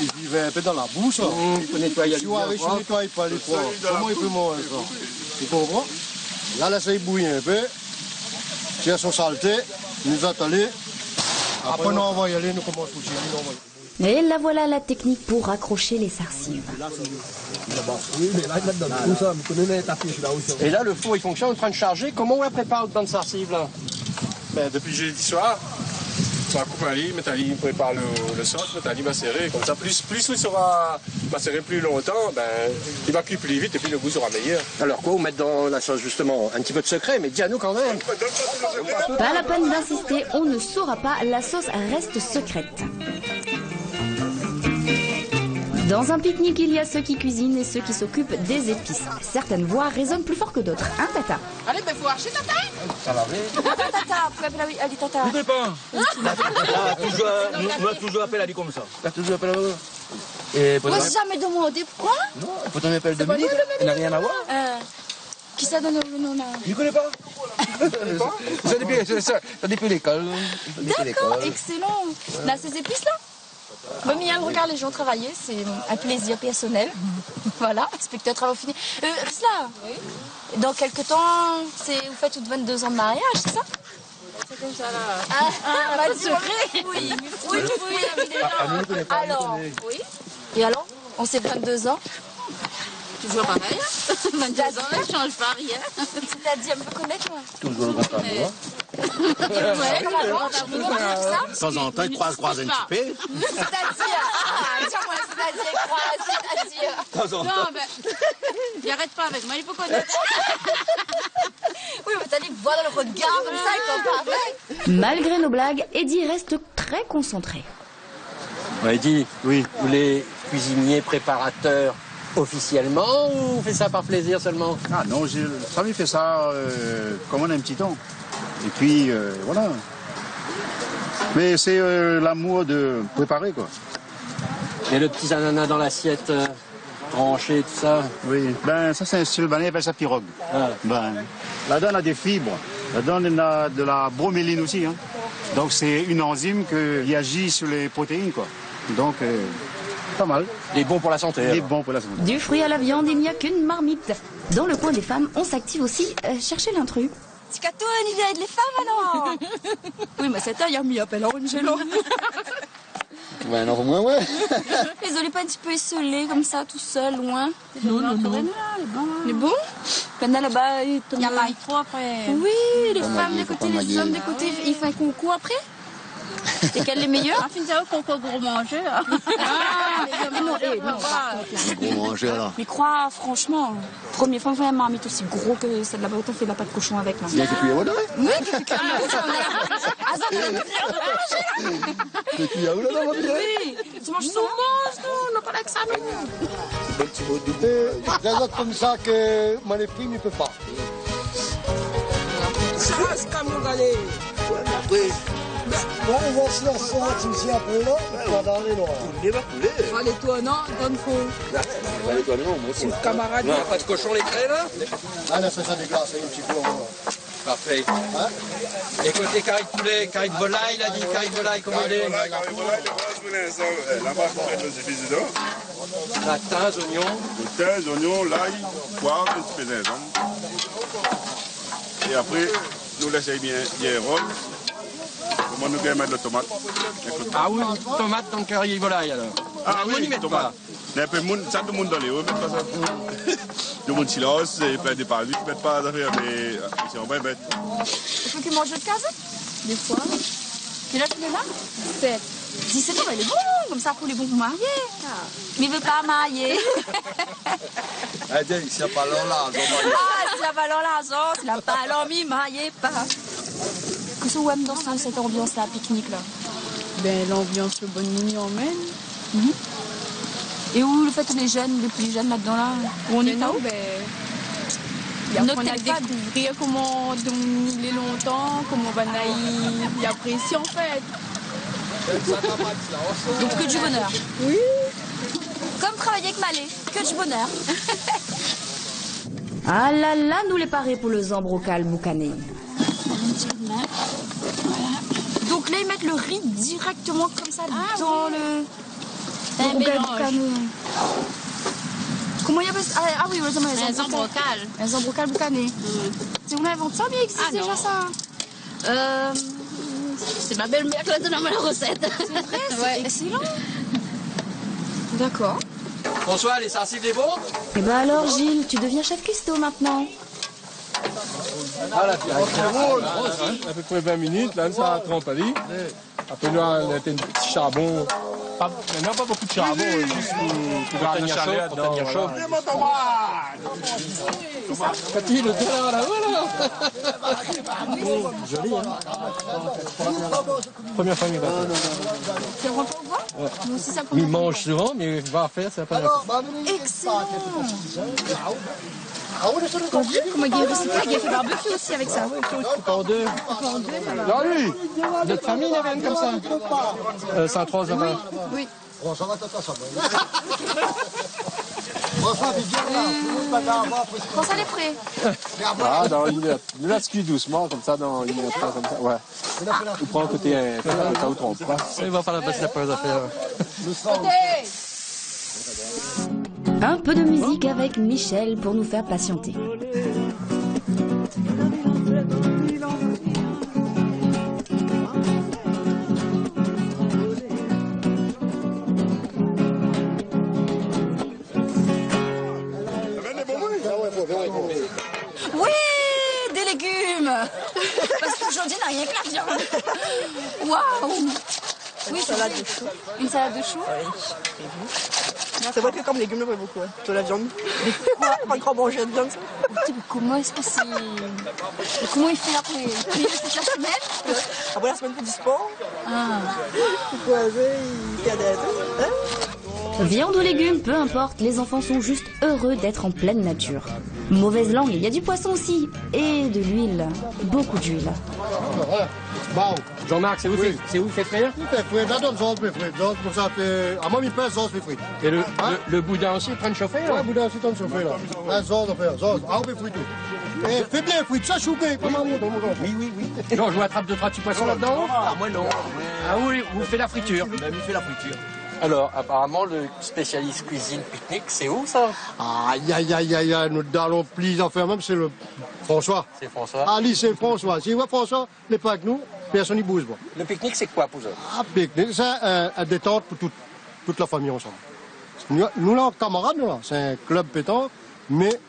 il vivait un peu dans la bouche. Il faut nettoyer si on ne nettoie pas les pois, comment il peut manger ça? Tu comprends? Là, ça bouille un peu. Si elles sont saletés, nous atteler. Après, on va y aller, nous commençons à Et là voilà la technique pour accrocher les sarcives. Et là, le four, il fonctionne, en train de charger. Comment on la prépare dans le sarcive, là? Ben, depuis jeudi soir, ça coupe un lit, Nathalie prépare le sauce, Nathalie va serrer. Comme ça, plus il sera macéré plus longtemps, ben, il va cuire plus vite et puis le goût sera meilleur. Alors quoi, vous mettre dans la sauce justement un petit peu de secret, mais dis à nous quand même. Pas la peine d'insister, on ne saura pas, la sauce reste secrète. Dans un pique-nique, il y a ceux qui cuisinent et ceux qui s'occupent des épices. Certaines voix résonnent plus fort que d'autres. Hein, Tata? Allez, ben faut archer, Tata. Ça va bien. Tata, Ali Tata. Ne sais pas. On a toujours appelé Ali comme ça. On a toujours appelé Et moi, j'ai jamais demandé pourquoi. Non, faut t'en appeler Dominique. Il n'a rien à voir. Qui ça donne le nom là? Je ne connais pas. Ça depuis l'école. D'accord, excellent. Là, ces épices là? Bon, Miam, regarde les gens travailler, c'est un plaisir personnel. Voilà, spectateur travail fini. Risla, dans quelques temps, vous faites toutes 22 ans de mariage, c'est ça? C'est comme ça là. Pas de secret? Oui, alors, oui. Et alors, on s'est 22 ans? Toujours pareil. 22 ans, elle ne change pas rien. C'est-à-dire, me connaître moi? Toujours le contraire. Ouais, alors, je peux voir ça? De temps en temps, il croise un petit peu. C'est-à-dire, Non, mais il n'arrête pas avec moi, il faut connaître. Oui, mais t'allais voir dans le regard comme ça, il compare avec. Malgré nos blagues, Eddie reste très concentré. Ouais, Eddie, oui. Vous les cuisiniers préparateurs officiellement ou vous faites ça par plaisir seulement? Ah non, j'ai jamais fait ça comme on a un petit temps. Et puis, voilà. Mais c'est l'amour de préparer, quoi. Et le petit ananas dans l'assiette tranché, tout ça? Oui, ben ça c'est un style banais, appelle ça pirogue. Ah. Ben, là-dedans on a des fibres, là-dedans on a de la broméline aussi. Hein. Donc c'est une enzyme qui agit sur les protéines, quoi. Donc, pas mal. Il est bon pour la santé. Il est bon pour la santé. Du fruit à la viande, il n'y a qu'une marmite. Dans le coin des femmes, on s'active aussi, chercher l'intrus. C'est qu'à toi, il aide les femmes alors. Oui, mais c'est il y a mis appel à Angelo. Ouais, non, moins, ouais. Désolé, pas un petit peu isolé comme ça, tout seul, loin. Non. Il est bon? Pendant là-bas, il y a pas trop après. Oui, les femmes de côté, les hommes de côté, ils font un concours après. Et quel est le meilleur? Enfin, c'est un concours gros manger. Ah, Gros manger alors. Mais crois, franchement, première fois, on fait un marmite aussi gros que celle de là-bas, on fait de la pâte de cochon avec. Il y a qui puis à Oda? Oui, qui puis à Oda. Oui, tu manges souvent, on n'a pas l'accent. Des autres comme ça que mon esprit ne peut pas. Ça, c'est comme on va aller. Bon, on va se lancer ici un peu là, on va dans les noirs. Allez, toi, non, donne faux. Allez, toi, non, moi aussi. Camarade. Non, pas de cochon les traits là? Ah, là, ça déglace un petit peu. Parfait. Hein? Et côté carré de poulet, carré de volaille, il a dit carré de volaille, comment il est? La tasse, oignon, l'ail, poivre, un petit peu d'ail. Et après, nous laissons bien rôle. Comment nous allons mettre la tomate? Ah oui, tomate dans le curry volaille alors. Ah oui, tomate. Ça tout le monde dans les hauts, pas ça. Tout le monde silence, et plein de parvis, ils mettent pas d'affaires, mais c'est en vrai bête. Il faut qu'il mange de casa? Des fois. Quel âge il est là? 7. 17 ans, il est bon, comme ça pour les bons pour marier. Mais il veut pas marier. Ah, tiens, s'il n'y a pas l'argent, s'il n'y a pas l'argent, s'il n'a pas l'envie, mariez pas. Qu'est-ce que vous aimez dans cette ambiance-là, pique-nique là? Ben, l'ambiance, le bon mignon emmène. Et où le fait les jeunes, les plus jeunes là-dedans là? Où on est là? Il apprend à découvrir comment dominer longtemps, comment on va y apprécier en fait. Donc que du bonheur. Oui. Comme travailler avec Malé, que du bonheur. Ah là là, nous les parés pour le zambrocal boucané. Donc là, ils mettent le riz directement comme ça dans le mélange. Comment il y a ça? Ah oui, un zambrocal. Un zambrocal boucané. Si on invente ça, mais il existe déjà ça. C'est ma belle-mère qui l'a donné la recette. C'est vrai, c'est excellent. D'accord. François, les sensibles, les bons? Eh ben alors, Gilles, tu deviens chef cuistot maintenant. À peu près 20 minutes, là, ça trempe à lui. Après, là, on a un petit charbon. Maintenant, pas beaucoup de charbon, juste pour tenir chaud. Pour tenir chaud. Petit, le terrain, là, voilà. Joli, hein. Première fois qu'il va faire. C'est bon pour voir? Nous aussi, ça Il mange souvent, mais il va faire, c'est pas la excellent. T'as vu comment il est recyclé? Il a fait barbecue aussi avec ça. coupe en deux. Non, lui, notre famille, il y avait une comme ça. Saint-Trois, là-bas. Oui. François les prêts. Ah, dans une minute. Là, ce qui doucement, comme ça, dans une minute, comme ça. Ouais. On prend un côté, comme ça, ou trompe pas. Il va faire la baisse, la pause à faire. Un peu de musique avec Michel pour nous faire patienter. Oui, des légumes. Parce qu'aujourd'hui, il n'y a rien que la viande. Waouh. Oui, Une salade de choux. Une salade de choux? C'est vrai que comme légumes, je beaucoup. Hein. De la viande. Pas grand manger de viande. Comment est-ce que c'est... Comment il fait après? Il fait toute la semaine? Après la semaine, il fait du sport. Ah. Il peut aller, il fait des... Viande ou légumes, peu importe, les enfants sont juste heureux d'être en pleine nature. Mauvaise langue, il y a du poisson aussi. Et de l'huile. Beaucoup d'huile. Bon. Jean-Marc, c'est où il fait frire? Il fait frire, là-dedans, ça fait frire. Donc, pour ça, à moi, il fait ça fait frire. Et le boudin aussi, il prend de chauffer, là? Ouais, le boudin aussi, il prend de chauffer, là. Là, ça, on fait ça. Ah, on fait frire tout. Et fais bien frire, ça chouper, comment on monte? Oui. Non, je vous attrape 2-3 petits poissons là-dedans? Ah, moi non. Ah oui, vous faites la friture. Même il fait la friture. Alors, apparemment, le spécialiste cuisine pique-nique, c'est où ça? Aïe, nous allons plus en faire même, c'est le François. C'est François. Ali, c'est François. Si vous voyez François, n'est pas avec nous, personne n'y bouge. Bon. Le pique-nique, c'est quoi pour eux? Ah, pique-nique, c'est un détente pour toute la famille ensemble. Nous, là, camarades, nous, là, c'est un club pétanque, mais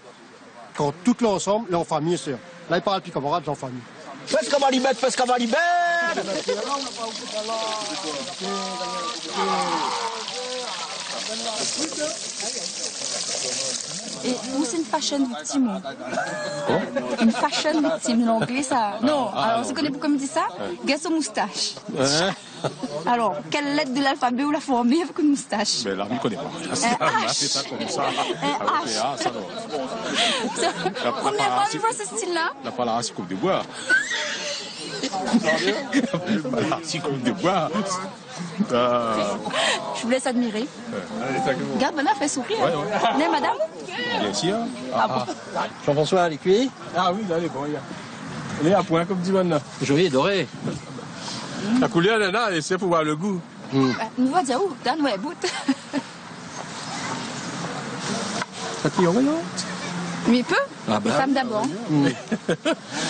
quand tout l'ensemble, là, en famille, c'est. Là, il parle plus camarades, c'est en famille. Fais ce qu'on va lui mettre, fais ce qu'on va lui mettre. Et où c'est une fashion victime? Une fashion victime, l'anglais, ça... Non, alors, vous connaissez pourquoi on me dit ça? Garçon moustache. Alors, quelle lettre de l'alphabet ou la formée avec une moustache? Ben là, on ne connaît pas. C'est ça comme ça. C'est la première fois que je vois ce style-là. La palabra, c'est coupe de bois. Si coupe de bois. Je vous laisse admirer. Regarde, maintenant, fait sourire. N'est madame? Bien sûr. Jean-François, les cuits? Ah oui, là, elle est bon. Elle est à point, comme dit maintenant. Joli, doré. La couleur, elle est là, et c'est pour voir le goût. Nous va dire où? Dans nos bouts. Ça tire, non? Mais il peut. Les femmes d'abord.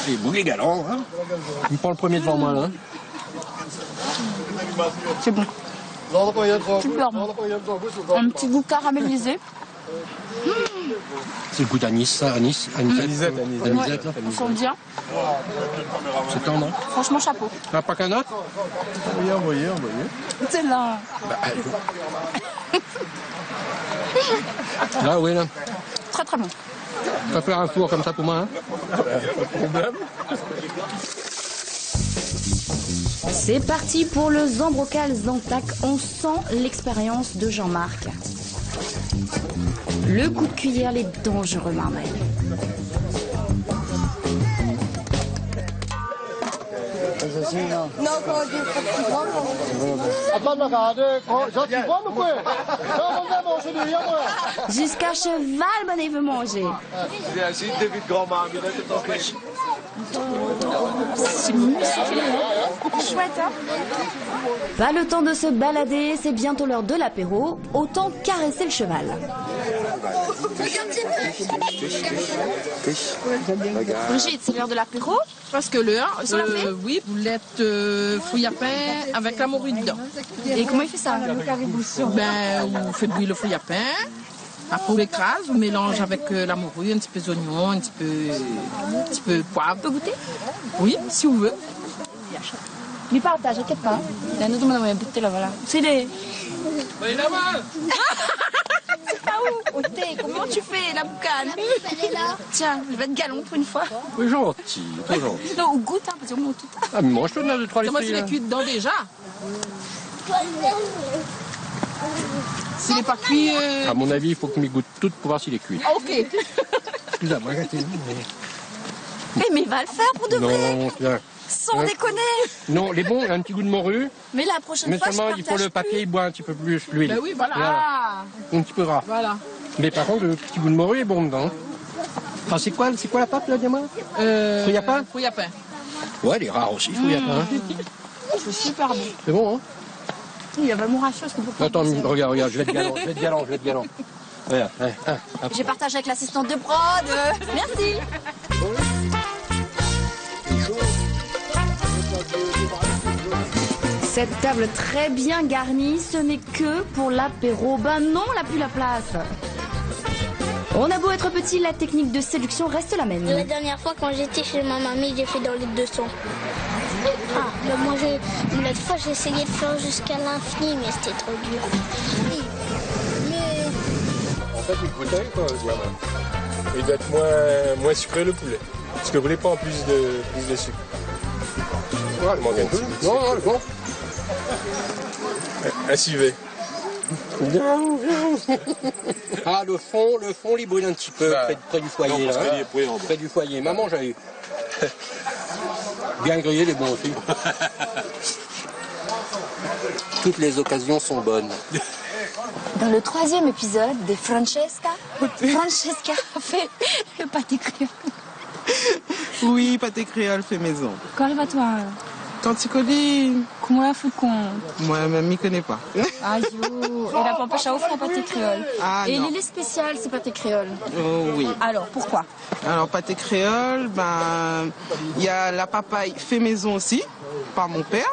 C'est bon, les galants. Hein. Il prend le premier devant moi, là. C'est bon. Super bon. Un petit goût caramélisé. C'est le goût d'anis, ça, anisette, là. On sent bien. C'est tendre. Franchement, chapeau. T'as pas qu'un autre? Envoyez. C'est là. Là, oui, là. Très, très bon. Tu vas faire un four comme ça pour moi, hein? Pas de problème. C'est parti pour le Zambrocal Zantac. On sent l'expérience de Jean-Marc. Le coup de cuillère, les dangereux marmels. Jusqu'à cheval, bonnet veut manger. C'est musclé, hein? Chouette, hein? Pas le temps de se balader, c'est bientôt l'heure de l'apéro. Autant caresser le cheval. Brigitte, c'est l'heure de l'apéro? Parce que l'heure, oui, boulette fouille à pain avec la morue dedans. Et comment il fait ça? Ben, vous faites bouillir le fouille à pain, Après, on l'écrase, on mélange avec la morue, un petit peu d'oignon, un petit peu poivre. On peut goûter? Oui, si vous voulez. Mais partage, t'inquiète pas. La note de mon goûter là, voilà. C'est des. Mais là-bas! C'est pas où? Au thé, comment tu fais la boucane? Elle est là. Tiens, je vais être galant pour une fois. Oui, gentil, trop gentil. Non, on goûte, hein, parce qu'on mange tout. Ah, mais moi, je te donne 2-3 Comment tu l'as cuit dedans déjà? S'il n'est pas cuit... À mon avis, il faut que m'y goûte toutes pour voir s'il est cuit. Ah, ok. Excusez-moi, Mais va le faire pour de vrai. Non, tiens. Sans déconner. Non, les bons, un petit goût de morue. Mais la prochaine Mais fois, je seulement, il faut le papier, il boit un petit peu plus l'huile. Ben oui, voilà. Un petit peu gras. Voilà. Mais par contre, le petit goût de morue est bon dedans. Ah, c'est quoi la pâte, là, Diamant? Fouille à pain? Fouille à pain. Ouais, elle est rare aussi, fouille à pain. C'est super bon. C'est bon, hein? Il y a vraiment rachos qu'on peut pas. Attends, regarde, je vais être galant, Regarde, J'ai partagé avec l'assistante de prod. Merci. Cette table très bien garnie, ce n'est que pour l'apéro. Ben non, on n'a plus la place. On a beau être petit, la technique de séduction reste la même. La dernière fois, quand j'étais chez ma mamie, j'ai fait dans les 200. L'autre fois, j'ai essayé de faire jusqu'à l'infini, mais c'était trop dur. En fait, une bouteille, quoi, il doit être moins sucré le poulet. Parce que vous voulez pas en plus de sucre. Ouais, il manque un peu. Non, bon. Un civet. Bien. Ah, le fond, il brûle un petit peu près du foyer. Non, parce là, qu'il est brûlant. près du foyer. Maman, j'avais bien grillé les bons aussi. Toutes les occasions sont bonnes. Dans le 3e épisode de Francesca a fait le pâté créole. Oui, pâté créole fait maison. Quand va toi? Quand tu connais... Comment la fout con? Moi, même, m'y connais pas. Ah yo, et la pampèche à offrir un pâté créole. Ah, et non. l'île spéciale, c'est pâté créole. Oh oui. Alors, pourquoi? Alors, pâté créole, il y a la papaye fait maison aussi, par mon père.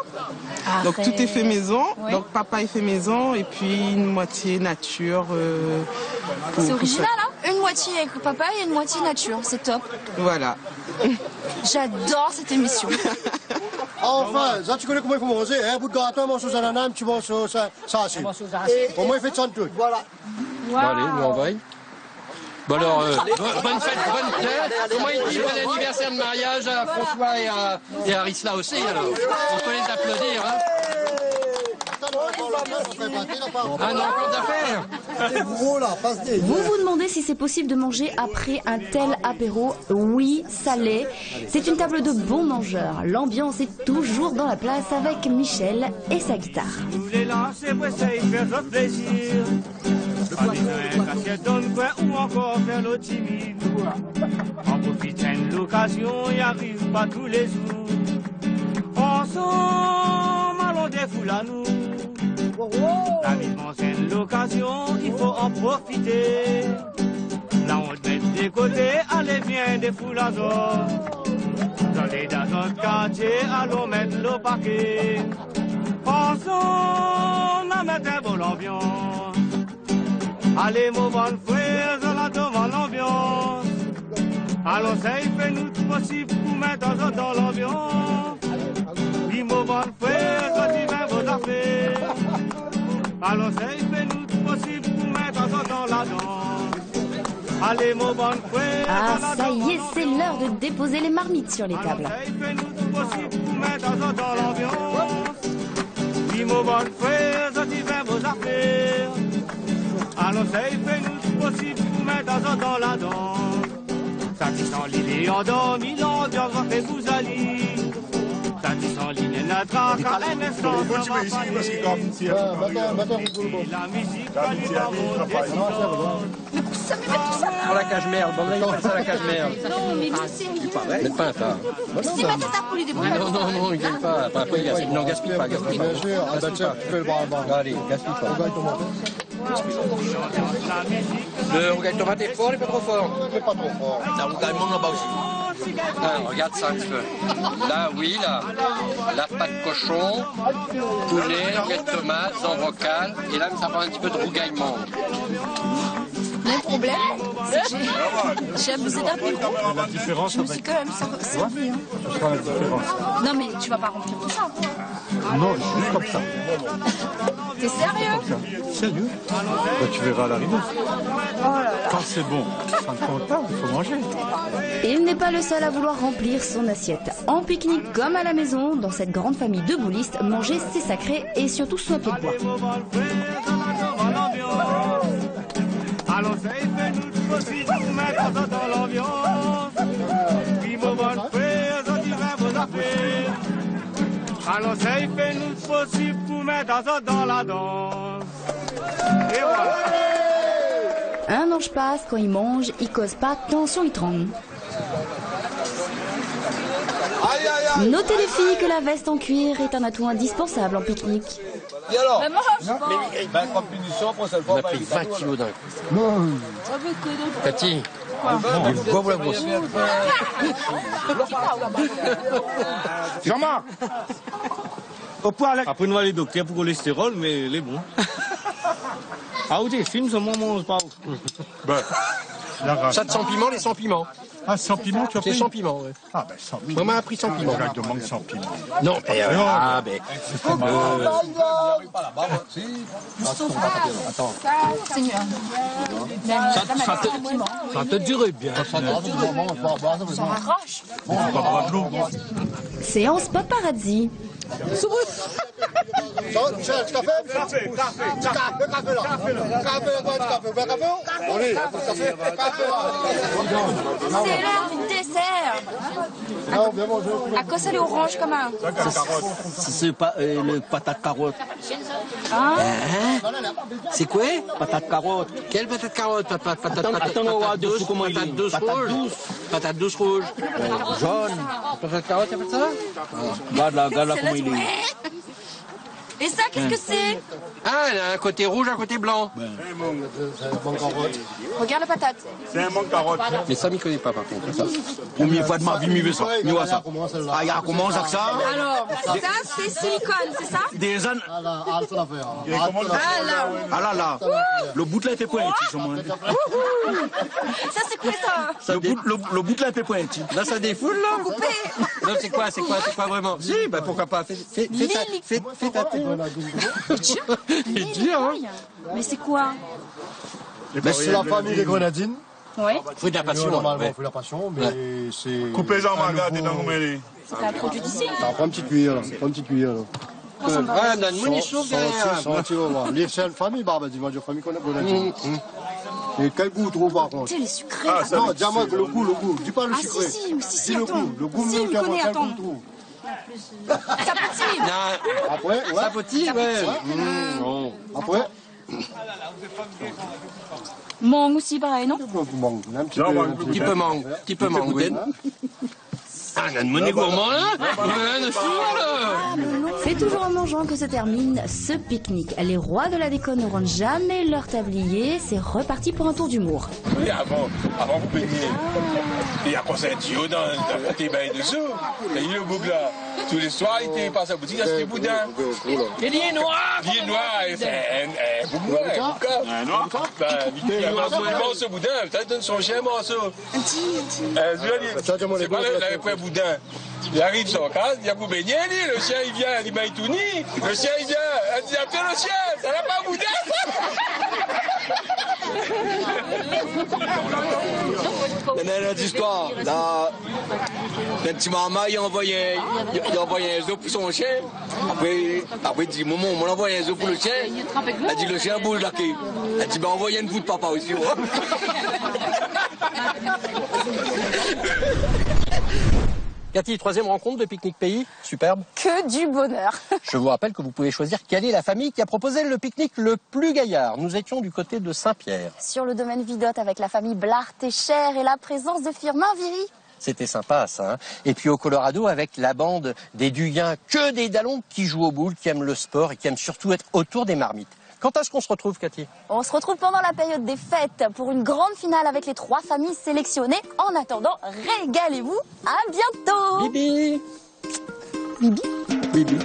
Donc, tout est fait maison. Ouais. Donc, papaye fait maison et puis une moitié nature. C'est original, hein? Une moitié avec papaye et une moitié nature. C'est top. Voilà. J'adore cette émission. Enfin, ça tu connais comment il faut manger, un bout de gâteau, un morceau d'ananas, un petit morceau ça aussi. Au moins il fait de ça de tout. Voilà. Bon, allez, nous on va. Bon alors, bonne fête. Comment il dit bon anniversaire de mariage à François et à Risla aussi alors. On peut les applaudir, hein. Ah non, encore d'affaires. Vous vous demandez si c'est possible de manger après un tel apéro? Oui, ça l'est. C'est une table de bons mangeurs. L'ambiance est toujours dans la place avec Michel et sa guitare. Ou encore faire le timide. En profitant de l'occasion, il arrive pas tous les jours. Ensemble, allons des foules à nous. La vie c'est l'occasion, il faut en profiter. Là on te met des côtés, allez viens des foules à zone. Dans notre quartier, allons mettre le paquet. Ensemble, à mettre un bon ambiance. Allez, mon bon frère, on la demande l'ambiance. Allons, ça fait nous tout possible pour mettre dans l'ambiance. Oui, mon bon frère, je dis bien vos affaires. Allons, ça fait nous tout possible pour mettre dans la danse. Allez, mon bon frère. Ah, ça y est, c'est l'heure de déposer les marmites sur les tables. Ça fait nous tout possible pour mettre dans l'ambiance. Oui, mon bon frère, je dis bien vos affaires. Alors ça fait nous tout possible pour mettre dans la danse. Ça dit sans l'île endormi, l'ambiance va faire vous aller. Ça dit sans l'île la traque à un instant. La musique va lui dans mon décision. Pour la cage merde, bon là il appelle ça la cage merde. Non, mais nous, c'est Mettre pas un tas. C'est ma tête à poulet des brouillards. Non, il gagne pas. Après, il gaspille. Non, gaspille pas. Gaspille pas. Allez, gaspille pas. Le rougail de tomate est fort, il est pas trop fort. Il est pas trop fort. Ça rougail monde là-bas aussi. Ah, regarde ça un petit peu. Là, oui, là. La pâte cochon, poulet, rougail de tomate, zambrocal. Et là, ça prend un petit peu de rougaillement. Le problème, c'est que j'ai abusé d'un micro. La différence, Je me suis quand même servi. c'est quoi la différence? Non mais tu vas pas remplir tout ça. Non, juste comme ça. T'es sérieux? Sérieux? Bah, tu verras à l'arrivée. Oh là là. Quand c'est bon, ça ne compte pas, il faut manger. Et il n'est pas le seul à vouloir remplir son assiette. En pique-nique comme à la maison, dans cette grande famille de boulistes, manger c'est sacré et surtout sous un pied de bois. Allons, ça y fait nous aussi pour mettre dans l'ambiance. Puis mon bon frère, ça dit vos affaires. Allons, ça y fait nous possible pour mettre dans la danse. Et voilà. Un ange passe, quand il mange, il cause pas, tension il tremble. Notez les filles que la veste en cuir est un atout indispensable en pique-nique. Et alors? Mais mange pas. Comme punition, pour cette On fois, a pris 20 kilos d'un coup. Non. Cathy, quoi vous la brosse? Jean-Marc. Après, nous allons aller docteur pour le cholestérol, mais il est bon. Ah, oui, films, ça mange pas. ça te sans piment, les sans piment. Ah, sans piment, tu as C'est pris? sans piment, ouais. Ah, ben sans piment. Maman a pris sans piment. Je demande sans piment. Non, mais Attends. C'est mieux. Ça te dirait bien. Ça m'arrache. Séance paparazzi. Michel, tu café? Café là. Café. C'est l'heure du dessert. Non, viens manger. À quoi ça les oranges comme un? C'est pas le patate carotte. Hein? C'est quoi? patate carotte. Quelle patate carotte? Attends, on va dire comment il est. Patate douce rouge. Patate douce rouge. Jaune. Patate carotte, t'appelles ça? Regarde là comment il est. Et ça, qu'est-ce que c'est? Ah, elle a un côté rouge, un côté blanc. Regarde la patate. C'est un manque carotte. Mais ça, m'y connaît pas, par contre. Ça. Première fois de ma vie, m'y veux ça. M'y vois ça. Ah, il comment ça que ça? Alors, ça, c'est silicone, c'est ça? Des ânes. Ah là. Ah là là. Le bout de là était pointu, sur moi. Ça, c'est quoi ça? Le bout de là était pointu. Là, ça défoule, là. Coupé. Non, c'est quoi vraiment? Si, bah pourquoi pas. Fais ta tête. Il est dur, hein? Mais c'est quoi? C'est la famille des grenadines. Oui. Fruit de la passion. Normalement, fruit de la passion, mais c'est... Coupez en maga, dedans, comment elle est. C'est un produit d'ici. Prends une petite cuillère, là. Prends une petite cuillère, là. Ouais, donne-moi une chose derrière. C'est une famille, dis-moi, une famille qu'on a grenadines. Et quel goût trop par contre? C'est les sucrés. Non, dis-moi le goût. Dis pas le sucré. Si, Dis le attends. goût. Le goût, Si, même, on connaît, quel attends. goût trop. Ça pétille. Après, ouais. Ça petit, ouais. Après. Mangue aussi, pareil, non? Un petit peu mangue. Petit peu mangue, oui. Ah, on a de monnaie gourmand, là. C'est toujours en mangeant que se termine ce pique-nique. Les rois de la déco ne rendent jamais leur tablier. C'est reparti pour un tour d'humour. Oui, avant vous baignez. Il y a quoi ça, un tuyau dans tes bains dessous. Et il est le bouc là. Tous les soirs, il était passé à la boutique, il y a des boudins. Il est noir. Il est noir. Et c'est un boudin. Un noir. Il mange ce boudin. Peut-être donne son chien un morceau. C'est pas le boudin. Il arrive sur la case, il y a pour baigner, le chien il vient, il m'a tout nu. Le chien il vient, elle dit appelle le chien, ça n'a pas boudin. Il y a une histoire. Là, un petit maman, il a envoyé un zoo pour son chien. Après, il dit, maman, on m'a envoyé un zoo pour le chien. Elle dit, le chien bouge là. Elle dit, ben, envoyez une bout de papa aussi. Cathy, troisième rencontre de Pique-Nique Pays, superbe. Que du bonheur. Je vous rappelle que vous pouvez choisir quelle est la famille qui a proposé le pique-nique le plus gaillard. Nous étions du côté de Saint-Pierre. Sur le domaine Vidotte avec la famille Blart-Técher et la présence de Firmin Viry. C'était sympa, ça. Hein. Et puis au Colorado, avec la bande des Duyens, que des Dallons qui jouent au boule, qui aiment le sport et qui aiment surtout être autour des marmites. Quand est-ce qu'on se retrouve, Cathy? On se retrouve pendant la période des fêtes pour une grande finale avec les 3 familles sélectionnées. En attendant, régalez-vous. À bientôt. Bibi. Bibi. Bibi.